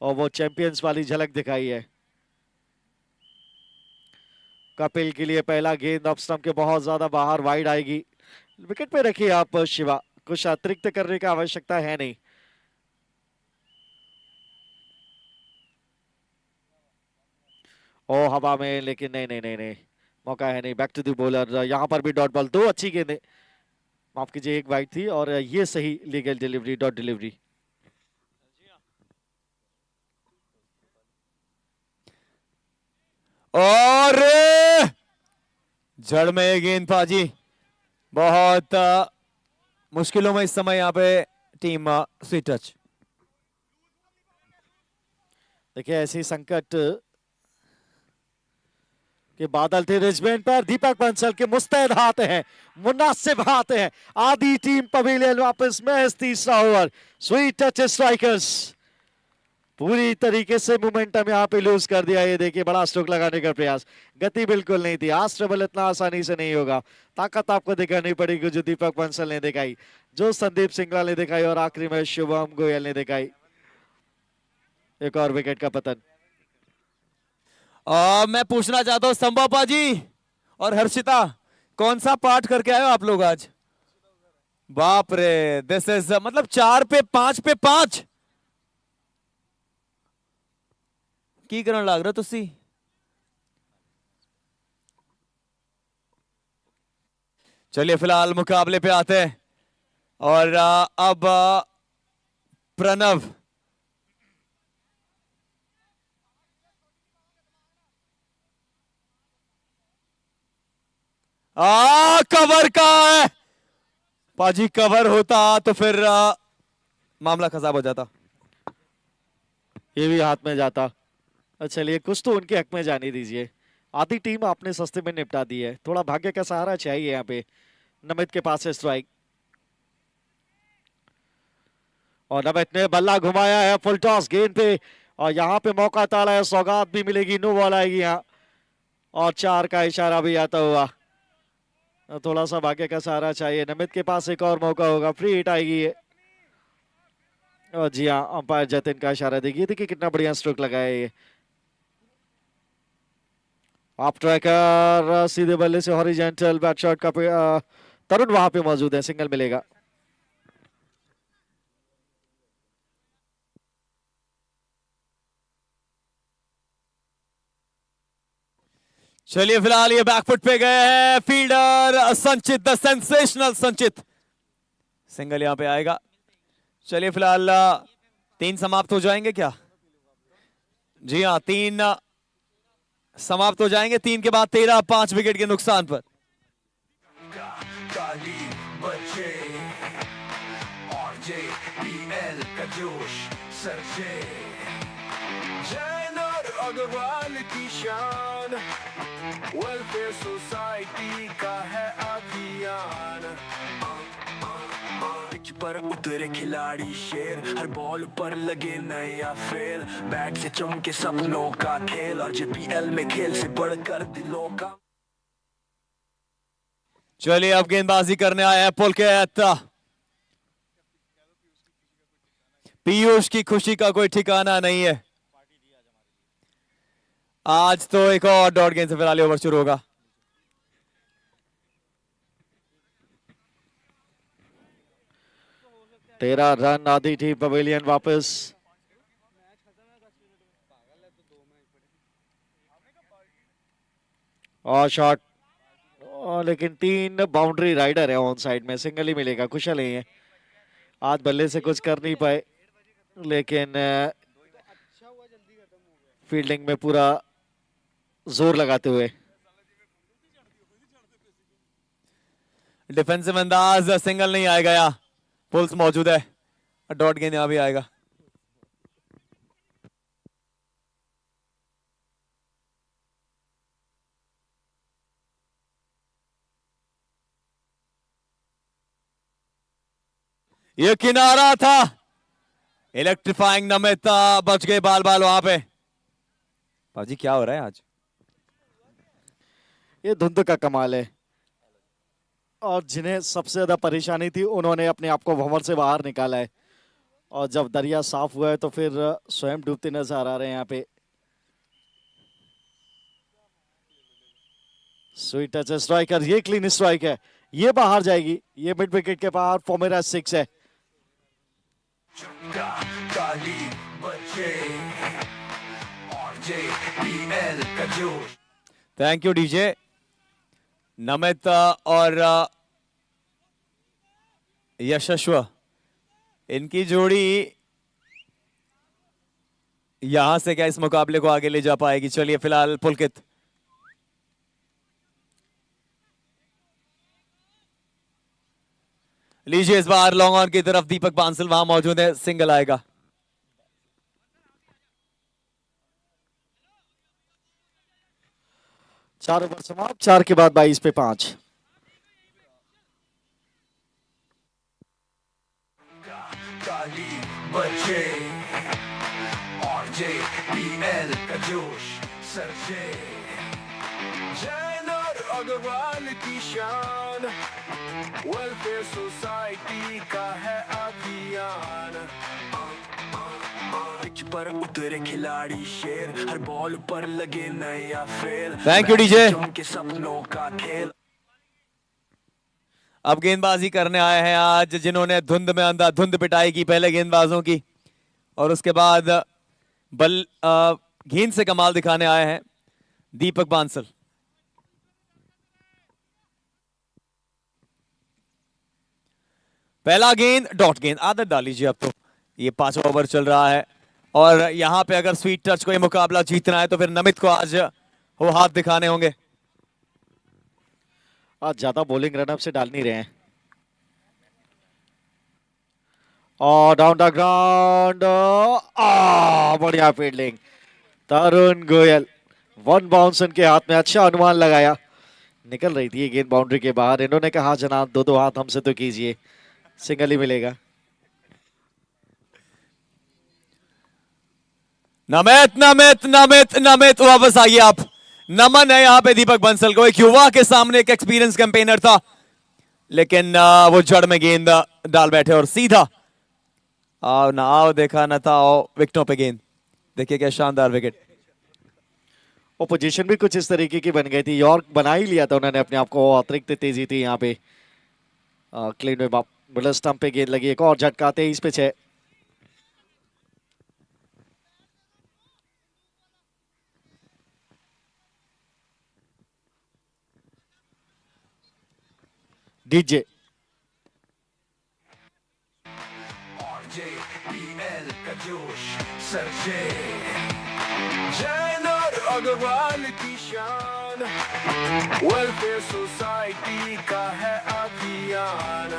और वो चैंपियंस वाली झलक दिखाई है। कपिल के लिए पहला गेंद ऑफ स्टंप के बहुत ज्यादा बाहर, वाइड आएगी। विकेट पे रखिए आप शिवा, कुछ अतिरिक्त करने की आवश्यकता है नहीं। ओ हवा में, लेकिन नहीं नहीं नहीं नहीं, मौका है नहीं। बैक टू द बॉलर, यहां पर भी डॉट बॉल, दो अच्छी गेंदें, माफ कीजिए एक वाइड थी और ये सही लीगल डिलीवरी, डॉट डिलीवरी।
और जड़ में ये गेंदबाजी, बहुत मुश्किलों में इस समय यहाँ पे टीम स्वीट टच।
देखिए ऐसी संकट के बादल थे रिजमेंट पर, दीपक बंसल के मुस्तैद हाथ हैं, मुनासिब हाथ हैं। आधी टीम पवेलियन वापस, महज तीसरा ओवर, स्वीट टच स्ट्राइकर्स पूरी तरीके से मोमेंटम यहाँ पे लूज कर दिया। ये देखिए बड़ा स्ट्रोक लगाने का प्रयास, गति बिल्कुल नहीं थी। आज ट्रेबल इतना आसानी से नहीं होगा, ताकत आपको दिखानी पड़ेगी जो दीपक बंसल ने दिखाई, जो संदीप सिंगला ने दिखाई और आखिरी में शुभम गोयल ने दिखाई। एक और विकेट का पतन।
मैं पूछना चाहता हूं संभवपा जी और हर्षिता, कौन सा पाठ करके आए हो आप लोग आज? बाप रे, दिस इज मतलब 4 पे 5 पे 5 की करन लग रहा तुसी। चलिए फिलहाल मुकाबले पे आते हैं और अब प्रणव कवर का है पाजी, कवर होता तो फिर मामला खराब हो जाता,
ये भी हाथ में जाता। चलिए कुछ तो उनके हक में जाने दीजिए, आधी टीम आपने सस्ते में निपटा दी है, थोड़ा भाग्य का सहारा चाहिए यहाँ पे। नमित के पास है स्ट्राइक और नमित ने बल्ला घुमाया है फुल टॉस गेंद पे और यहाँ पे मौका ताड़ा है, सौगात भी मिलेगी, नो बॉल आएगी यहाँ और 4 का इशारा भी आता हुआ। थोड़ा सा भाग्य का सहारा चाहिए, नमित के पास एक और मौका होगा, फ्री हिट आएगी ये। और जी हाँ, अंपायर जतिन का इशारा देखिए, देखिए कितना बढ़िया स्ट्रोक लगाया ये। आप ट्रैकर सीधे बल्ले से हॉरिजॉन्टल बैट शॉट का तरुण वहां पे मौजूद है, सिंगल मिलेगा।
चलिए फिलहाल ये बैकफुट पे गए हैं फील्डर संचित, द सेंसेशनल संचित, सिंगल यहां पे आएगा। चलिए फिलहाल 3 समाप्त हो जाएंगे क्या? जी हाँ, 3 समाप्त हो जाएंगे, 3 के बाद 13, 5 विकेट के नुकसान पर।
काली बचे और JPL का जोश सरजे, जैन और अग्रवाल की शान, वेलफेयर सोसाइटी का है अभियान। पिच पर उतरे खिलाड़ी शेर, हर बॉल पर लगे नया फेर, बैट से चमके सपनों का खेल और JPL में खेल से बढ़कर दिलों का।
चलिए अब गेंदबाजी करने आया है पुलकेत, पीयूष की खुशी का कोई ठिकाना नहीं है। आज तो एक और डॉट गेंद से फिलहाल ओवर शुरू होगा।
तेरह रन, आधी टीम पवेलियन वापस। और शॉट, लेकिन 3 बाउंड्री राइडर है ऑन साइड में, सिंगल ही मिलेगा। कुशल है, आज बल्ले से कुछ कर नहीं पाए, लेकिन फील्डिंग में पूरा जोर लगाते हुए।
डिफेंसिव अंदाज, सिंगल नहीं आएगा, यहाँ पुल्स मौजूद है, डॉट गेंद यहां भी आएगा। ये किनारा था, इलेक्ट्रीफाइंग नमित बच गए बाल बाल वहां पे। पाजी क्या हो रहा है आज?
ये धुंध का कमाल है। और जिन्हें सबसे ज्यादा परेशानी थी उन्होंने अपने आप को भंवर से बाहर निकाला है। और जब दरिया साफ हुआ है तो फिर स्वयं डूबते नजर आ रहे हैं यहाँ पे। स्वीट टच स्ट्राइकर, ये क्लीन स्ट्राइक है, ये बाहर जाएगी, ये मिड विकेट के बाहर फॉर मेरा 6 है।
काली बच्चे और JPL का जोश।
Thank you DJ. नमित और यशस्व, इनकी जोड़ी यहां से क्या इस मुकाबले को आगे ले जा पाएगी? चलिए फिलहाल पुलकित। लीजिए इस बार लॉन्ग ऑन की तरफ दीपक बांसल वहां मौजूद है, सिंगल आएगा।
चार ओवर समाप्त, 4 के बाद 22 पे 5।
काली बच्चे और JPL का जोश सरजे। जैन और अग्रवाल की शान, वेलफेयर सोसाइटी का है अभियान। पिच पर उतरे खिलाड़ी शेर, हर बॉल पर लगे नया फेर।
Thank you, DJ।
के सपनों का खेल।
अब गेंदबाजी करने आए हैं आज जिन्होंने धुंध में अंधाधुंध पिटाई की पहले गेंदबाजों की, और उसके बाद गेंद से कमाल दिखाने आए हैं दीपक बांसल। पहला गेंद डॉट गेंद, आदत डाल लीजिए अब तो। ये 5वां ओवर चल रहा है और यहां पे अगर स्वीट टच को ये मुकाबला जीतना है तो फिर नमित को आज वो हाथ दिखाने होंगे।
आज ज्यादा बॉलिंग रनअप से डाल नहीं रहे हैं। और डाउन द ग्राउंड, बढ़िया फील्डिंग तरुण गोयल। वन बाउंस के हाथ में, अच्छा अनुमान लगाया, निकल रही थी ये गेंद बाउंड्री के बाहर। इन्होंने कहा जनाब दो हाथ हमसे तो कीजिए, सिंगल ही मिलेगा।
नमित नमित नमित नमित वापस आइए आप। नमन है यहाँ पे दीपक बंसल को, एक युवा के सामने एक एक्सपीरियंस कैंपेनर था, लेकिन वो जड़ में गेंद डाल बैठे और सीधा आओ ना आओ देखा ना था, आओ विकेटों पे गेंद। देखिए क्या शानदार विकेट।
और पोजीशन भी कुछ इस तरीके की बन गई थी, यॉर्क बना ही लिया था उन्होंने अपने आप को। अतिरिक्त तेजी थी यहाँ पे। क्लीन मिडल स्टंप पे गेंद लगी, एक और झटका 23 पे 6। डीजे
और JPL का जोश सरजे। जैन और अग्रवाल की शान, वेलफेयर सोसाइटी का है अभियान।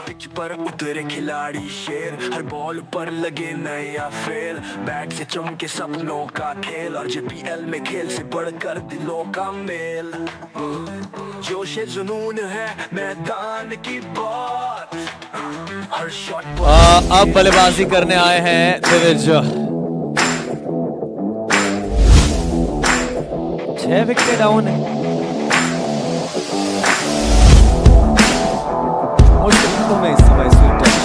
पिच पर उतरे खिलाड़ी शेर, हर बॉल पर लगे नया फेर। बैट से चमके सपनों का खेल, और JPL में खेल से बढ़कर दिलों का मेल। जोश जुनून है मैदान की बात, हर शॉट
अब बल्लेबाजी करने आए हैं दिविज। 6 विकेट डाउन है। मुश्किल में इस समय sweet touch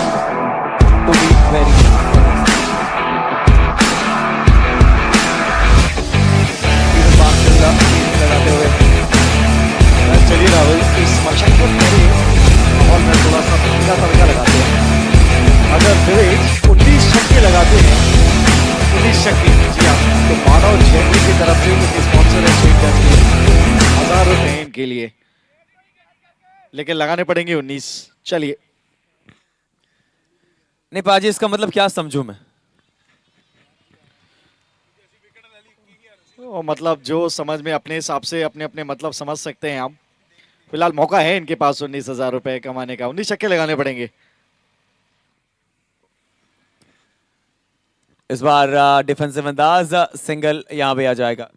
to be very लगाते हुए।
चलिए राहुल, इस मशक को करिए और मैं थोड़ा सा तड़का लगाते हैं। अगर दिविज 19 छक्के लगाते हैं, 19 छक्के, जी हाँ, तो मानव जैन की तरफ से कुछ स्पॉन्सर है स्वीट टच के, 1000 रुपए इनके लिए, लेकिन लगाने पड़ेंगे 19। चलिए।
नहीं पाजी, इसका मतलब क्या समझूं मैं?
मतलब जो समझ में अपने हिसाब से अपने अपने मतलब समझ सकते हैं हम। फिलहाल मौका है इनके पास 19,000 रुपए कमाने का। 19 छक्के लगाने पड़ेंगे
इस बार। डिफेंसिव अंदाज, सिंगल यहां पे आ जाएगा।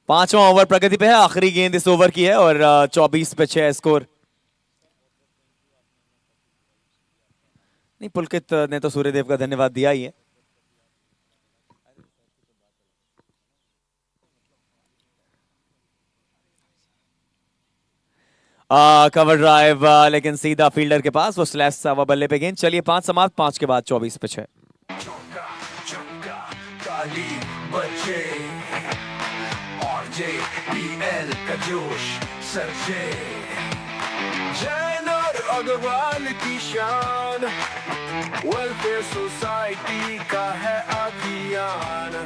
पांचवां ओवर प्रगति पे है, आखिरी गेंद इस ओवर की है और 24 पे 6 स्कोर। नहीं, पुलकित ने तो सूर्यदेव का धन्यवाद दिया ही है। कवर ड्राइव लेकिन सीधा फील्डर के पास, वो स्लैश सा हुआ बल्ले पे गेंद। चलिए 5 समाप्त, 5 के बाद 24 पे 6।
चौका चौका ताली बजे और JPL का जोश सरजे, जैन और अग्रवाल की शान, वेलफेयर सोसाइटी का है अभियान।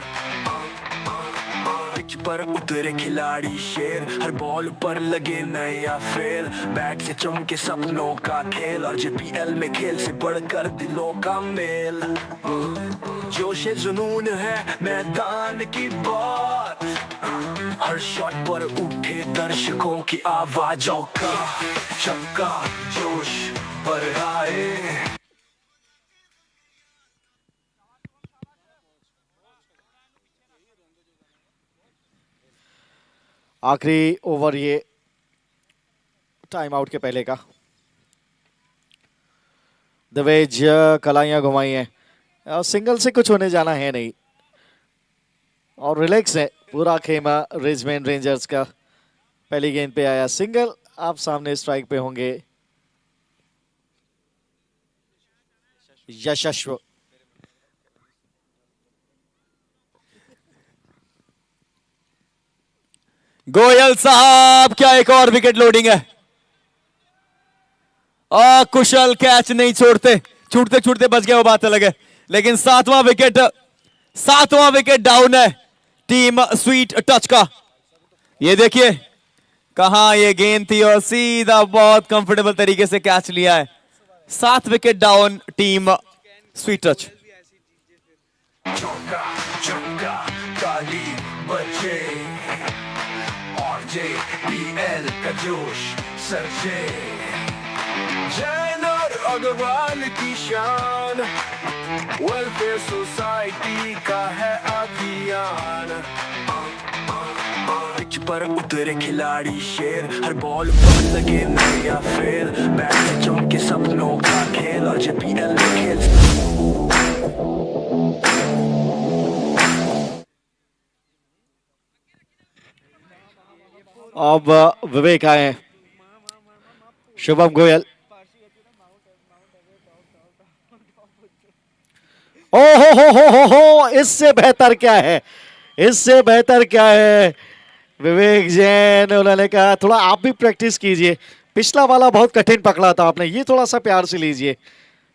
पिच पर उतरे खिलाड़ी शेर, हर बॉल पर लगे नया फेर, बैट से चमके सपनों का खेल, और JPL में खेल से बढ़कर दिलों का मेल। जोश जुनून है मैदान की बात, हर शॉट पर उठे दर्शकों की आवाजों का चक्का जोश पर आए।
आखिरी ओवर ये टाइम आउट के पहले का। दिवेज कलाइयां घुमाई हैं, सिंगल से कुछ होने जाना है नहीं और रिलैक्स है पूरा खेमा रिजमैन रेंजर्स का। पहली गेंद पे आया सिंगल, आप सामने स्ट्राइक पे होंगे यशस्व।
गोयल साहब, क्या एक और विकेट लोडिंग है। कुशल कैच नहीं छोड़ते, छूटते छूटते बच गया वो बात अलग है, लेकिन 7वां विकेट डाउन है टीम स्वीट टच का। ये देखिए कहां ये गेंद थी और सीधा बहुत कंफर्टेबल तरीके से कैच लिया है। 7 wicket down team sweet touch.
चौका चौका ताली बजे और JPL का जोश सरजे, जैन और अग्रवाल की शान, वेलफेयर सोसाइटी का है अभियान। पिच पर उतरे खिलाड़ी शेर, हर बॉल पर लगे नया फेर, बैट से चमके सपनों का खेल, और JPL में खेल।
अब विवेक आए हैं, शुभम गोयल। ओ हो, इससे बेहतर क्या है, इससे बेहतर क्या है। विवेक जैन, उन्होंने कहा थोड़ा आप भी प्रैक्टिस कीजिए, पिछला वाला बहुत कठिन पकड़ा था आपने, ये थोड़ा सा प्यार से लीजिए।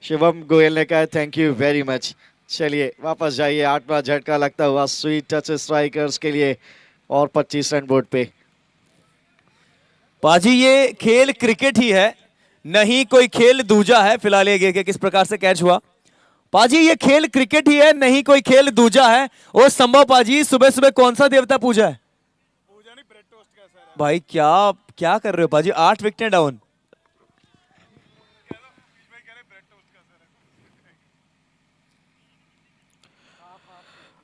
शुभम गोयल ने कहा थैंक यू वेरी मच। चलिए वापस जाइए, 8वां झटका लगता हुआ स्वीट टच स्ट्राइकर्स के लिए और 25 रन बोर्ड पे।
पाजी ये खेल क्रिकेट ही है, नहीं कोई खेल दूजा है। फिलहाल ये किस प्रकार से कैच हुआ। पाजी ये खेल क्रिकेट ही है, नहीं कोई खेल दूजा है। और संभव पाजी सुबह सुबह कौन सा देवता पूजा है? भाई क्या क्या कर रहे हो पाजी, 8 विकेट डाउन।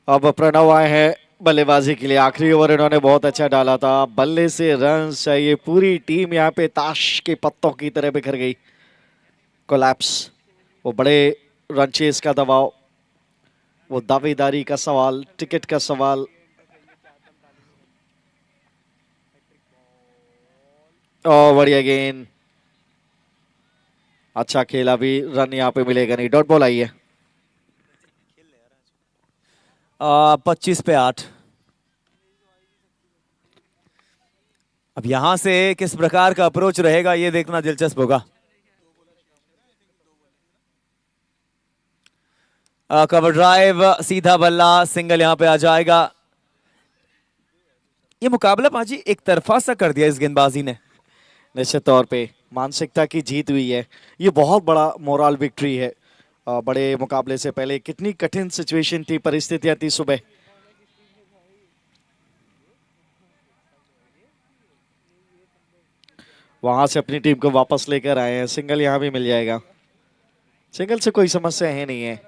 अब प्रणव आए हैं बल्लेबाजी के लिए। आखिरी ओवर इन्होंने बहुत अच्छा डाला था, बल्ले से रन चाहिए। पूरी टीम यहाँ पे ताश के पत्तों की तरह बिखर गई। कोलैप्स, वो बड़े रन चेस का दबाव, वो दावेदारी का सवाल, टिकट का सवाल। और बढ़िया गेंद, अच्छा खेला भी, रन यहाँ पे मिलेगा नहीं। डॉट बॉल आई है।
25 पे 8। अब यहां से किस प्रकार का अप्रोच रहेगा ये देखना दिलचस्प होगा। कवर ड्राइव, सीधा बल्ला, सिंगल यहां पे आ जाएगा। ये मुकाबला पाजी एक तरफा सा कर दिया इस गेंदबाजी ने।
निश्चित तौर पे मानसिकता की जीत हुई है, ये बहुत बड़ा मोरल विक्ट्री है। बड़े मुकाबले से पहले कितनी कठिन सिचुएशन थी, परिस्थितियां थी सुबह। वहां से अपनी टीम को वापस लेकर आए हैं। सिंगल यहां भी मिल जाएगा, सिंगल से कोई समस्या है नहीं है।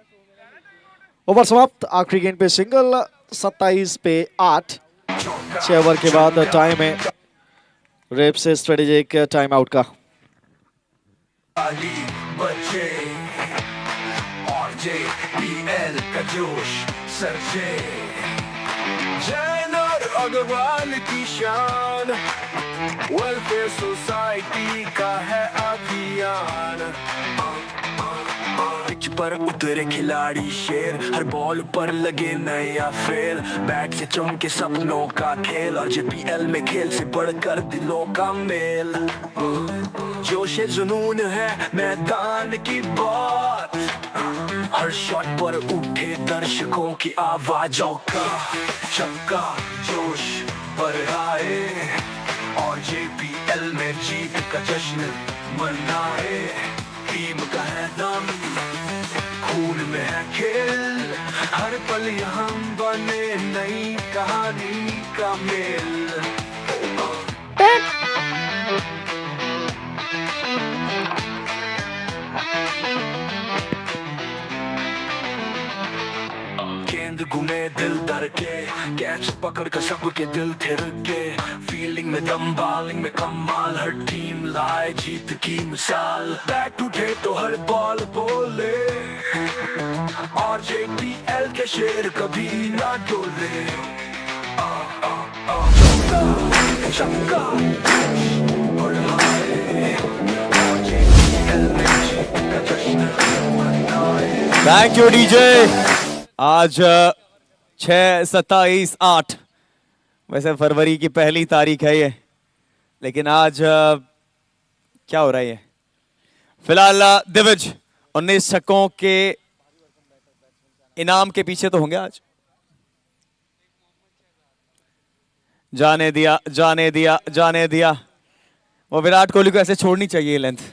ओवर समाप्त, आखिरी गेंद पे सिंगल। 27 पे 8। 6 ओवर के बाद टाइम है रेप से स्ट्रेटेजिक टाइम आउट का।
बचे और JPL का जोश सरजे, जैन और अग्रवाल की शान, वेलफेयर सोसाइटी का है अभियान। पिच पर उतरे खिलाड़ी शेर, हर बॉल पर लगे नया फेर, बैट से चमके सपनों का खेल, और JPL में खेल से बढ़कर दिलों का मेल। जोश जुनून है मैदान की बात, हर शॉट पर उठे दर्शकों की आवाजों का छक्का, जोश पर आए और JPL में जीत का जश्न मनाए। टीम का है दम, खून में है खेल, हर पल यहाँ बने नई कहानी का मेल। गेंद घूमे दिल धर के, कैच पकड़ कर सबके दिल थिर के, फील्डिंग में दम, बॉलिंग में कमाल, हर टीम लाए जीत की मिसाल। बैट उठे तो हर बॉल बोले, और JPL के शेर कभी ना डोले। चक्का और हाय, और JPL में जीत का जश्न मनाए।
Thank you DJ. आज 6/27/8, वैसे फरवरी की पहली तारीख है ये, लेकिन आज क्या हो रहा है ये? फिलहाल दिविज 19 छक्कों के इनाम के पीछे तो होंगे आज। जाने दिया, जाने दिया, जाने दिया। वो विराट कोहली को ऐसे छोड़नी चाहिए लेंथ।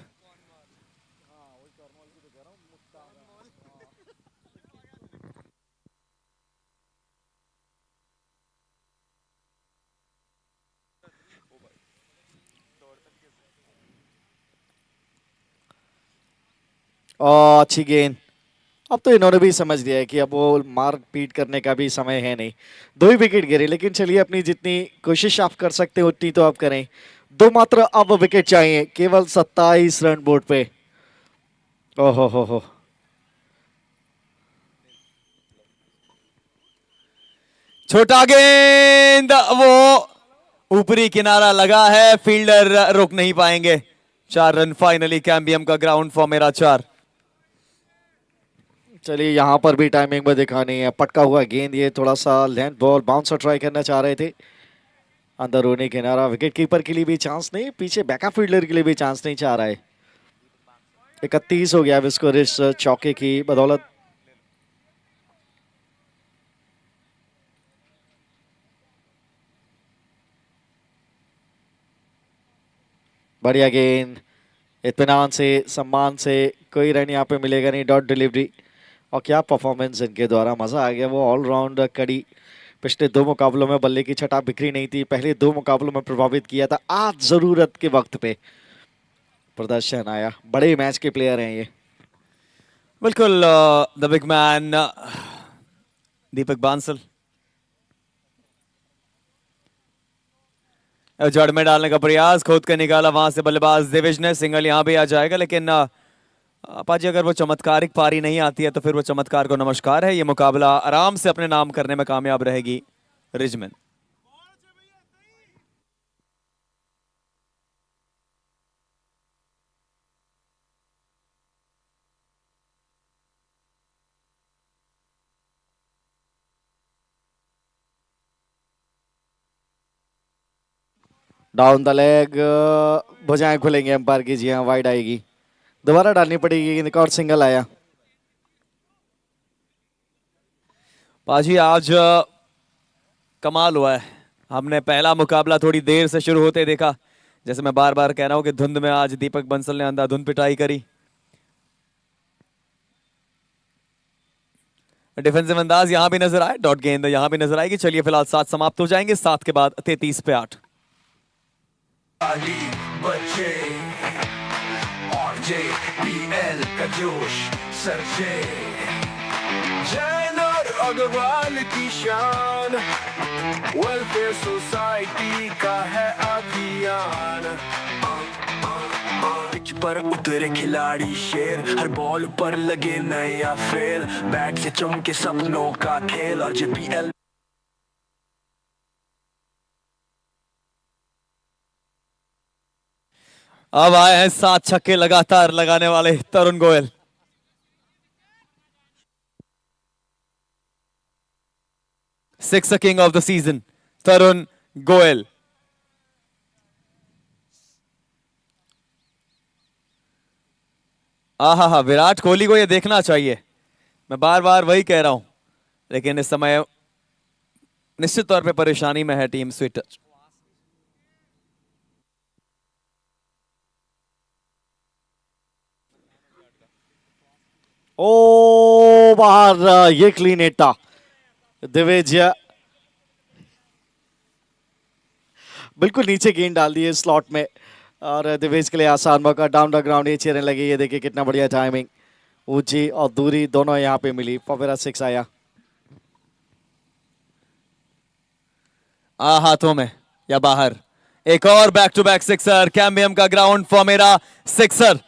और अच्छी गेंद। अब तो इन्होंने भी समझ लिया है कि अब वो मार पीट करने का भी समय है नहीं। 2 ही विकेट गिरे, लेकिन चलिए अपनी जितनी कोशिश आप कर सकते हैं उतनी तो आप करें। 2 मात्र अब विकेट चाहिए, केवल 27 रन बोर्ड पे। ओहो हो।
छोटा गेंद, वो ऊपरी किनारा लगा है, फील्डर रोक नहीं पाएंगे। 4 रन फाइनली कैम्बियम का ग्राउंड फॉर मेरा 4।
चलिए यहाँ पर भी टाइमिंग में दिखानी है। पटका हुआ गेंद, ये थोड़ा सा लेंथ बॉल, बाउंसर ट्राई करना चाह रहे थे। अंदरूनी किनारा, विकेट कीपर के लिए भी चांस नहीं, पीछे बैकअप फील्डर के लिए भी चांस नहीं चाह रहा है। 31 हो गया स्कोर इस चौके की बदौलत। बढ़िया गेंद, इत्मीनान से, सम्मान से, कोई रन यहाँ पे मिलेगा नहीं, डॉट डिलीवरी। और क्या परफॉर्मेंस इनके द्वारा, मजा आ गया। वो ऑलराउंड कड़ी पिछले 2 मुकाबलों में बल्ले की छटा बिखरी नहीं थी, पहले 2 मुकाबलों में प्रभावित किया था, आज जरूरत के वक्त पे प्रदर्शन आया। बड़े मैच के प्लेयर हैं ये।
बिल्कुल, द बिग मैन दीपक बांसल। जड़ में डालने का प्रयास, खोद के निकाला वहां से बल्लेबाज दिविज ने। सिंगल यहां भी आ जाएगा, लेकिन पाजी अगर वो चमत्कारिक पारी नहीं आती है तो फिर वो चमत्कार को नमस्कार है। ये मुकाबला आराम से अपने नाम करने में कामयाब रहेगी रिजमैन।
डाउन द लेग, भुजाएं खुलेंगे अंपायर की। जी हाँ, वाइड आएगी, दोबारा डालनी पड़ेगी। रिकॉर्ड सिंगल आया।
पाजी आज कमाल हुआ है। हमने पहला मुकाबला थोड़ी देर से शुरू होते देखा, जैसे मैं बार बार कह रहा हूं कि धुंध में आज दीपक बंसल ने अंधाधुंध पिटाई करी। डिफेंसिव अंदाज यहां भी नजर आए, डॉट गेंद यहां भी नजर आएगी। चलिए फिलहाल 7 समाप्त हो जाएंगे, 7 के बाद 33 पे 8।
बच्चे और JPL का जोश सरजे, जैन और अग्रवाल की शान, वेलफेयर सोसाइटी का है अभियान। पिच पर उतरे खिलाड़ी शेर, हर बॉल पर लगे नया फेर, बैट से चमके सपनों का खेल, और JPL
अब आए हैं 7 छक्के लगातार लगाने वाले तरुण Goyal. Sixer king of the season, तरुण गोयल। आहा, विराट कोहली को यह देखना चाहिए। मैं बार बार वही कह रहा हूं, लेकिन इस समय निश्चित तौर पे परेशानी में है टीम स्वीट टच।
ओ बाहर, ये क्लीन हिट था। दिवेज बिल्कुल नीचे गेंद डाल दी है स्लॉट में, और दिवेज के लिए आसान मौका। डाउन द ग्राउंड ये चेयरें लगी, ये देखिए कितना बढ़िया टाइमिंग, ऊंची और दूरी दोनों यहाँ पे मिली। पवेरा 6 आया।
हाथों में या बाहर। एक और बैक टू बैक सिक्सर, कैम्बियम का ग्राउंड फॉर्मेरा सिक्सर।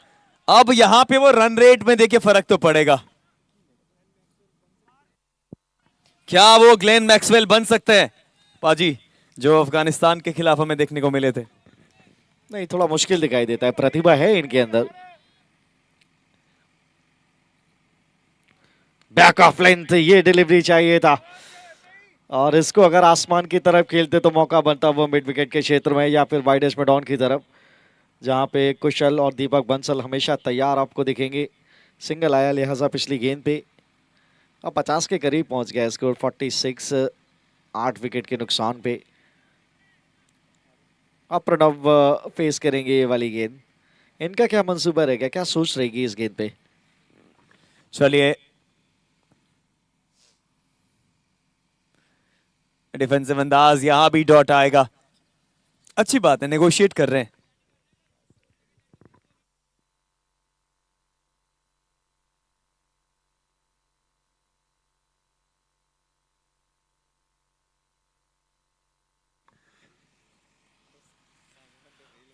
अब यहां पे वो रन रेट में देखिए फर्क तो पड़ेगा। क्या वो ग्लेन मैक्सवेल बन सकते हैं पाजी, जो अफगानिस्तान के खिलाफ हमें देखने को मिले थे?
नहीं, थोड़ा मुश्किल दिखाई देता है, प्रतिभा है इनके अंदर। बैक ऑफ लेंथ, ये डिलीवरी चाहिए था, और इसको अगर आसमान की तरफ खेलते तो मौका बनता वो मिड विकेट के क्षेत्र में या फिर वाइडेस्ट में डाउन की तरफ, जहां पे कुशल और दीपक बंसल हमेशा तैयार आपको दिखेंगे। सिंगल आया लिहाजा पिछली गेंद पे। अब 50 के करीब पहुंच गया स्कोर, 46, 8 विकेट के नुकसान पे। अब प्रणव फेस करेंगे ये वाली गेंद। इनका क्या मंसूबा रहेगा, क्या सोच रहेगी इस गेंद पे?
चलिए, डिफेंसिव अंदाज, यहां भी डॉट आएगा। अच्छी बात है, नेगोशिएट कर रहे हैं।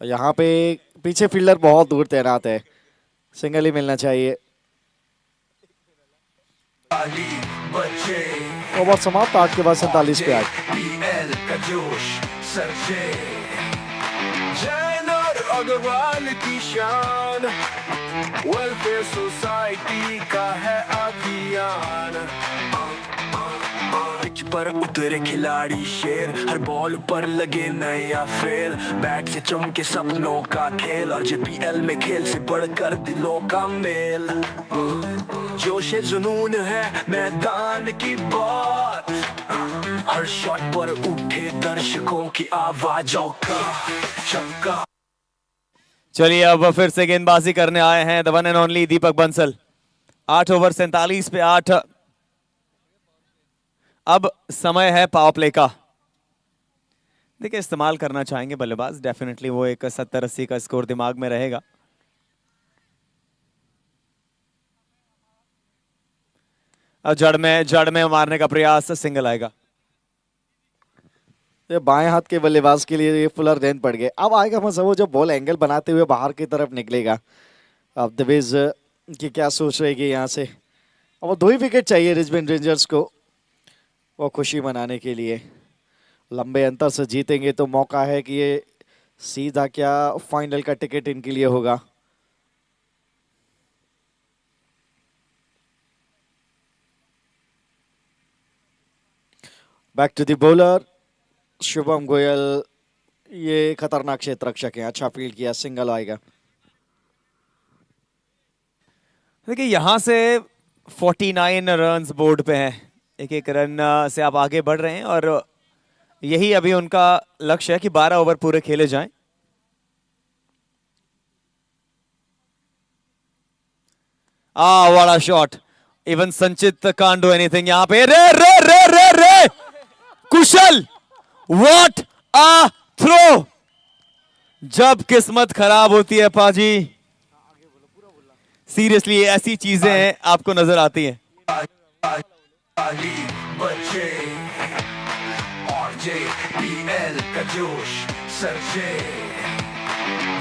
यहाँ पे पीछे फील्डर बहुत दूर तैनात है, सिंगल ही मिलना चाहिए। ओवर समाप्त, 8 के बाद 47 पे 8।
PL का जोश सरजे, जैन और अग्रवाल की शान, वेलफेयर सोसाइटी का है अभियान। पिच पर उतरे खिलाड़ी शेर, हर बॉल पर लगे नया फेर, बैट से चमके सपनों का खेल, और JPL में खेल से बढ़कर दिलों का मेल। जोश जुनून है मैदान की बात, हर शॉट पर उठे दर्शकों की आवाजों का छक्का।
चलिए, अब फिर से गेंदबाजी करने आए हैं the one and only Deepak Bansal. 8 over 47 पे 8। अब समय है पावर प्ले का। देखिए, इस्तेमाल करना चाहेंगे बल्लेबाज, डेफिनेटली वो एक 70-80 का स्कोर दिमाग में रहेगा। और जड़ में मारने का प्रयास, सिंगल आएगा।
ये बाएं हाथ के बल्लेबाज के लिए ये फुलर गेंद पड़ गए। अब आएगा मजा, वो जो बॉल एंगल बनाते हुए बाहर की तरफ निकलेगा। अब दिवेज की क्या सोच रहेगी यहाँ से। अब वो 2 ही विकेट चाहिए रिचमंड रेंजर्स को, वो खुशी मनाने के लिए। लंबे अंतर से जीतेंगे तो मौका है कि ये सीधा क्या फाइनल का टिकट इनके लिए होगा। Back to the bowler Shubham Goyal, ये खतरनाक क्षेत्र रक्षक है, अच्छा फील्ड किया, सिंगल आएगा।
देखिए, यहां से 49 रन्स बोर्ड पे हैं। एक रन से आप आगे बढ़ रहे हैं, और यही अभी उनका लक्ष्य है कि 12 ओवर पूरे खेले जाएं। व्हाट अ शॉट, इवन संचित कांट डू एनीथिंग यहां पे। रे रे रे रे रे कुशल, व्हाट अ थ्रो। जब किस्मत खराब होती है पाजी, सीरियसली ऐसी चीजें आपको नजर आती हैं।
अली बच्चे और JPL का जोश सरजे,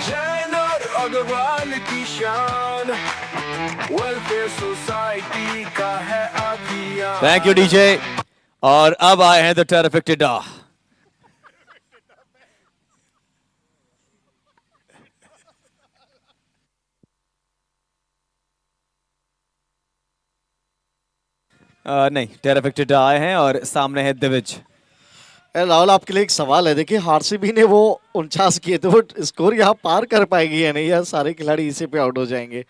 जैन और अग्रवाल की शान, वेलफेयर सोसाइटी का है अभियान।
Thank you DJ. और अब आए हैं द टेरिफिक टिड्डा। नहीं, टेराफिक्टेड आए हैं और सामने है दिविज।
राहुल, आपके लिए एक सवाल है। देखिए, आरसीबी ने वो 49 किए थे, वो स्कोर यहाँ पार कर पाएगी या नहीं, या सारे खिलाड़ी इसी पे आउट हो जाएंगे?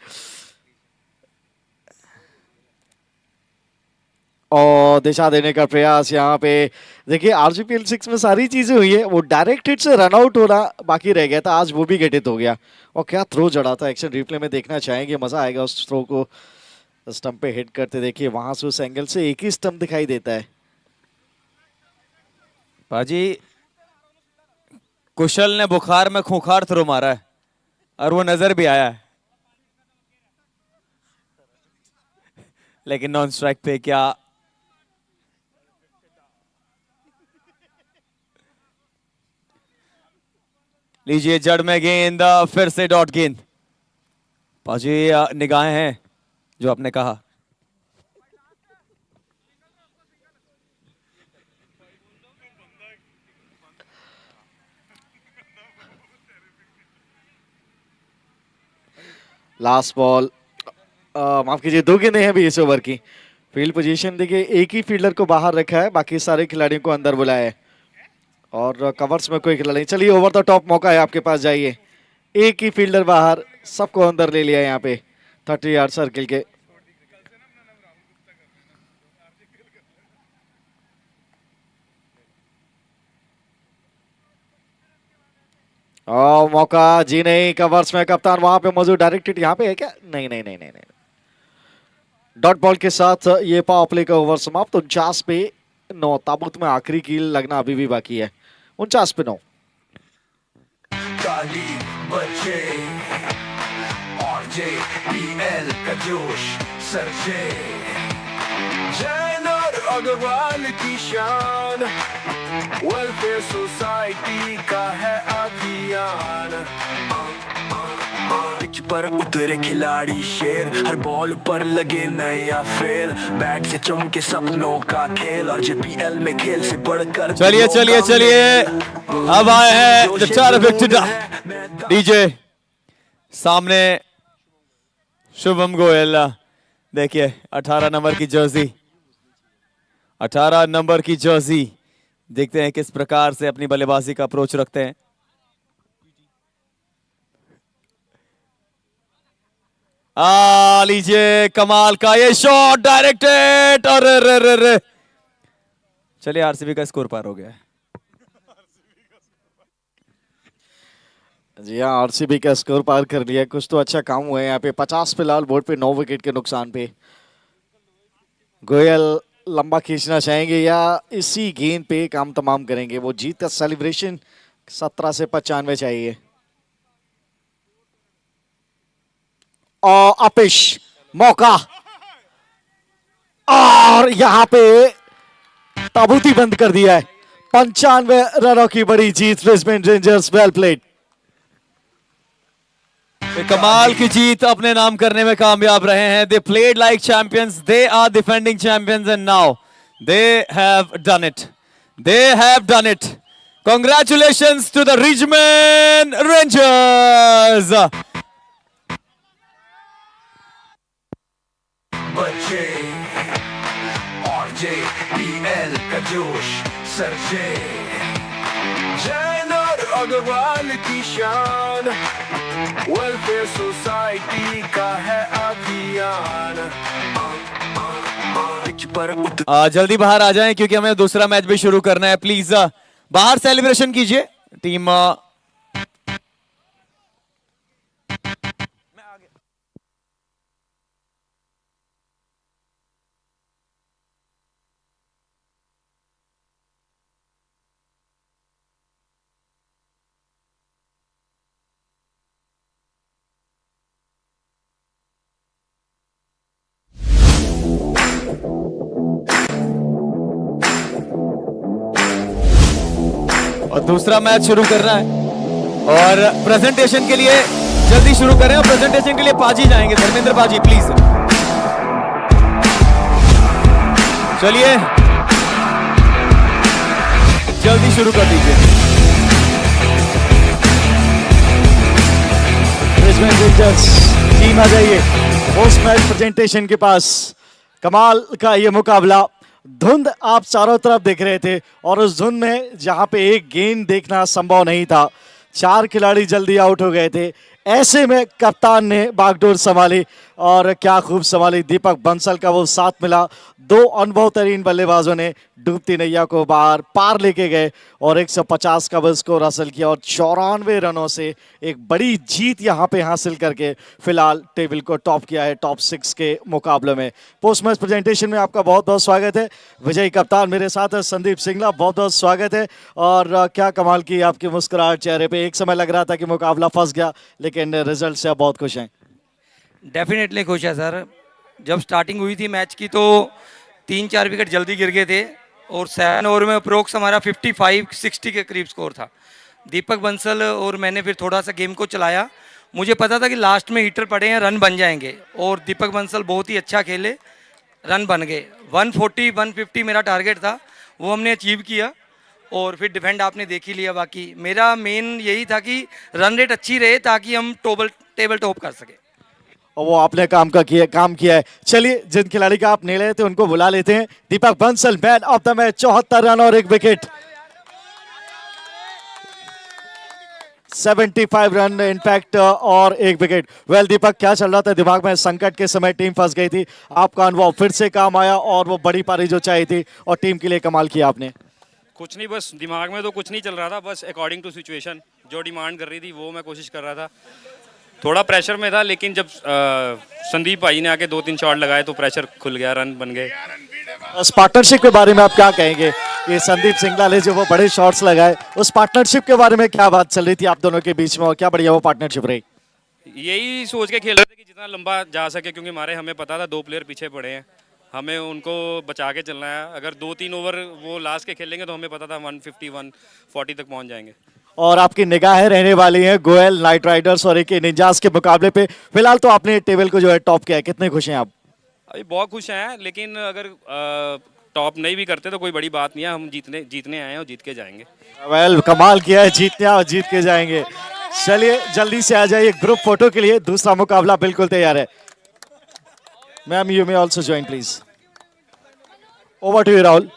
और दिशा देने का प्रयास यहाँ पे। देखिए, आरजीपीएल 6 में सारी चीजें हुई है, वो डायरेक्ट हिट से रन आउट होना बाकी रह गया था, आज वो भी घटित हो गया। और क्या थ्रो जड़ा था, एक्शन रिप्ले में देखना चाहेंगे, मजा आएगा उस थ्रो को स्टंप पे हिट करते। देखिए वहां से उस एंगल से एक ही स्टंप दिखाई देता है।
पाजी, कुशल ने बुखार में खूंखार थ्रो मारा है और वो नजर भी आया है, लेकिन नॉन स्ट्राइक पे क्या लीजिए, जड़ में गेंद, फिर से डॉट गेंद। पाजी, निगाहें हैं जो आपने कहा।
लास्ट बॉल, माफ कीजिए, 2 गेंदें हैं भी इस ओवर की। फील्ड पोजीशन देखिए, एक ही फील्डर को बाहर रखा है, बाकी सारे खिलाड़ियों को अंदर बुलाया है और कवर्स में कोई खिलाड़ी। चलिए, ओवर द टॉप मौका है आपके पास, जाइए। एक ही फील्डर बाहर, सबको अंदर ले लिया यहाँ पे 30 यार्ड सर्किल के। मौका जी नहीं, कवर्स में कप्तान वहां पे मौजूद। डायरेक्टेड यहाँ पे है क्या? नहीं नहीं नहीं नहीं नहीं। डॉट बॉल के साथ ये पावर प्ले का ओवर समाप्त। 49 पे 9। ताबूत में आखिरी कील लगना अभी भी बाकी है। 49 पे 9।
काली बच्चे और JPL का जोश सरजे, जैन और अग्रवाल की शान, वेलफेयर सोसाइटी का है अभियान। पिच पर उतरे खिलाड़ी शेर, हर बॉल पर लगे नया फेर, बैट से चमके सपनों का खेल और JPL में खेल से बढ़कर।
चलिए चलिए चलिए, अब आए हैं द टेराफिक्टेड डीजे। सामने शुभम गोयल, देखिए 18 नंबर की जर्सी, 18 नंबर की जर्सी। देखते हैं किस प्रकार से अपनी बल्लेबाजी का अप्रोच रखते हैं। लीजिए, कमाल का ये शॉट, डायरेक्टेड, और रे। चलिए, आरसीबी का स्कोर पार हो गया है।
जी हाँ, आरसीबी का स्कोर पार कर लिया। कुछ तो अच्छा काम हुआ है यहाँ पे। 50 पे लाल बोर्ड पे 9 विकेट के नुकसान पे। गोयल लंबा खींचना चाहेंगे या इसी गेंद पे काम तमाम करेंगे? वो जीत का सेलिब्रेशन 17 से 95 चाहिए। और अपिश मौका, और यहाँ पे ताबूती बंद कर दिया है। 95 रनों की बड़ी जीत ब्रिस्बेन रेंजर्स। Well played.
कमाल की जीत अपने नाम करने में कामयाब रहे हैं। They played like champions, they are defending champions and now they have done it, they have done it. Congratulations to the Richmond Rangers.
बच्चे और JPL का जोश सरजे, जैन और अग्रवाल की शान, वेलफेयर सोसाइटी का है अभियान।
जल्दी बाहर आ जाएं क्योंकि हमें दूसरा मैच भी शुरू करना है। प्लीज बाहर सेलिब्रेशन कीजिए टीम। और दूसरा मैच शुरू करना है और प्रेजेंटेशन के लिए जल्दी शुरू करें। और प्रेजेंटेशन के लिए पाजी जाएंगे, धर्मेंद्र पाजी प्लीज। चलिए जल्दी शुरू कर दीजिए।
टीम आ जाइए पोस्ट मैच प्रेजेंटेशन के पास। कमाल का ये मुकाबला। धुंध आप चारों तरफ देख रहे थे और उस धुंध में जहां पे एक गेंद देखना संभव नहीं था, 4 खिलाड़ी जल्दी आउट हो गए थे। ऐसे में कप्तान ने बागडोर संभाली और क्या खूब संभाली। दीपक बंसल का वो साथ मिला। 2 अनुभव तरीन बल्लेबाजों ने डूबती नैया को बाहर पार लेके गए और 150 का स्कोर हासिल किया और 94 रनों से एक बड़ी जीत यहां पे हासिल करके फिलहाल टेबल को टॉप किया है टॉप 6 के मुकाबले में। पोस्ट मैच प्रेजेंटेशन में आपका बहुत बहुत स्वागत है। विजयी कप्तान मेरे साथ है संदीप सिंगला, बहुत बहुत स्वागत है। और क्या कमाल की आपकी मुस्कुराहट चेहरे पे। एक समय लग रहा था कि मुकाबला फंस गया, लेकिन रिजल्ट से आप बहुत खुश हैं।
डेफिनेटली खुश है सर। जब स्टार्टिंग हुई थी मैच की तो 3-4 विकेट जल्दी गिर गए थे और 7 ओवर में अप्रोक्स हमारा 55-60 के करीब स्कोर था। दीपक बंसल और मैंने फिर थोड़ा सा गेम को चलाया। मुझे पता था कि लास्ट में हीटर पड़े हैं, रन बन जाएंगे और दीपक बंसल बहुत ही अच्छा खेले, रन बन गए। 140-150 मेरा टारगेट था, वो हमने अचीव किया और फिर डिफेंड आपने देख ही लिया। बाकी मेरा मेन यही था कि रन रेट अच्छी रहे ताकि हम टेबल टॉप कर सके
और वो आपने काम किया है। चलिए, जिन खिलाड़ी का आप ले रहे थे उनको बुला लेते हैं। Deepak Bansal man of the match, 74 run और 1 विकेट, 75 रन इनफैक्ट और 1 विकेट। वेल दीपक, क्या चल रहा था दिमाग में? संकट के समय टीम फंस गई थी, आपका अनुभव फिर से काम आया और वो बड़ी पारी जो चाहिए थी और टीम के लिए कमाल किया आपने।
कुछ नहीं, बस दिमाग में तो कुछ नहीं चल रहा था, बस अकॉर्डिंग टू सिचुएशन जो डिमांड कर रही थी वो मैं कोशिश कर रहा था। थोड़ा प्रेशर में था, लेकिन जब संदीप भाई ने आके 2-3 शॉट लगाए तो प्रेशर खुल गया, रन बन गए।
उस पार्टनरशिप के बारे में आप क्या कहेंगे? ये संदीप सिंगला ने जो वो बड़े शॉट्स लगाए, उस पार्टनरशिप के बारे में क्या बात चल रही थी आप दोनों के बीच में और क्या बढ़िया वो पार्टनरशिप रही?
यही सोच के खेल रहे थे कि जितना लंबा जा सके, क्योंकि हमें पता था 2 प्लेयर पीछे पड़े हैं, हमें उनको बचा के चलना है। अगर 2-3 ओवर वो लास्ट के खेलेंगे तो हमें पता था 150-140 तक पहुंच जाएंगे।
और आपकी निगाहें रहने वाली हैं गोयल नाइट राइडर्स और एक निंजास के मुकाबले पे। फिलहाल तो आपने टेबल को जो है टॉप किया है, कितने खुश हैं आप?
अभी बहुत खुश हैं, लेकिन अगर टॉप नहीं भी करते तो कोई बड़ी बात नहीं है, हम जीतने आए हैं और जीत के जाएंगे।
वेल कमाल किया है, जीतने और जीत के जाएंगे। चलिए जल्दी से आ जाइए ग्रुप फोटो के लिए, दूसरा मुकाबला बिल्कुल तैयार है। Ma'am you may also join please. Over to you Rahul.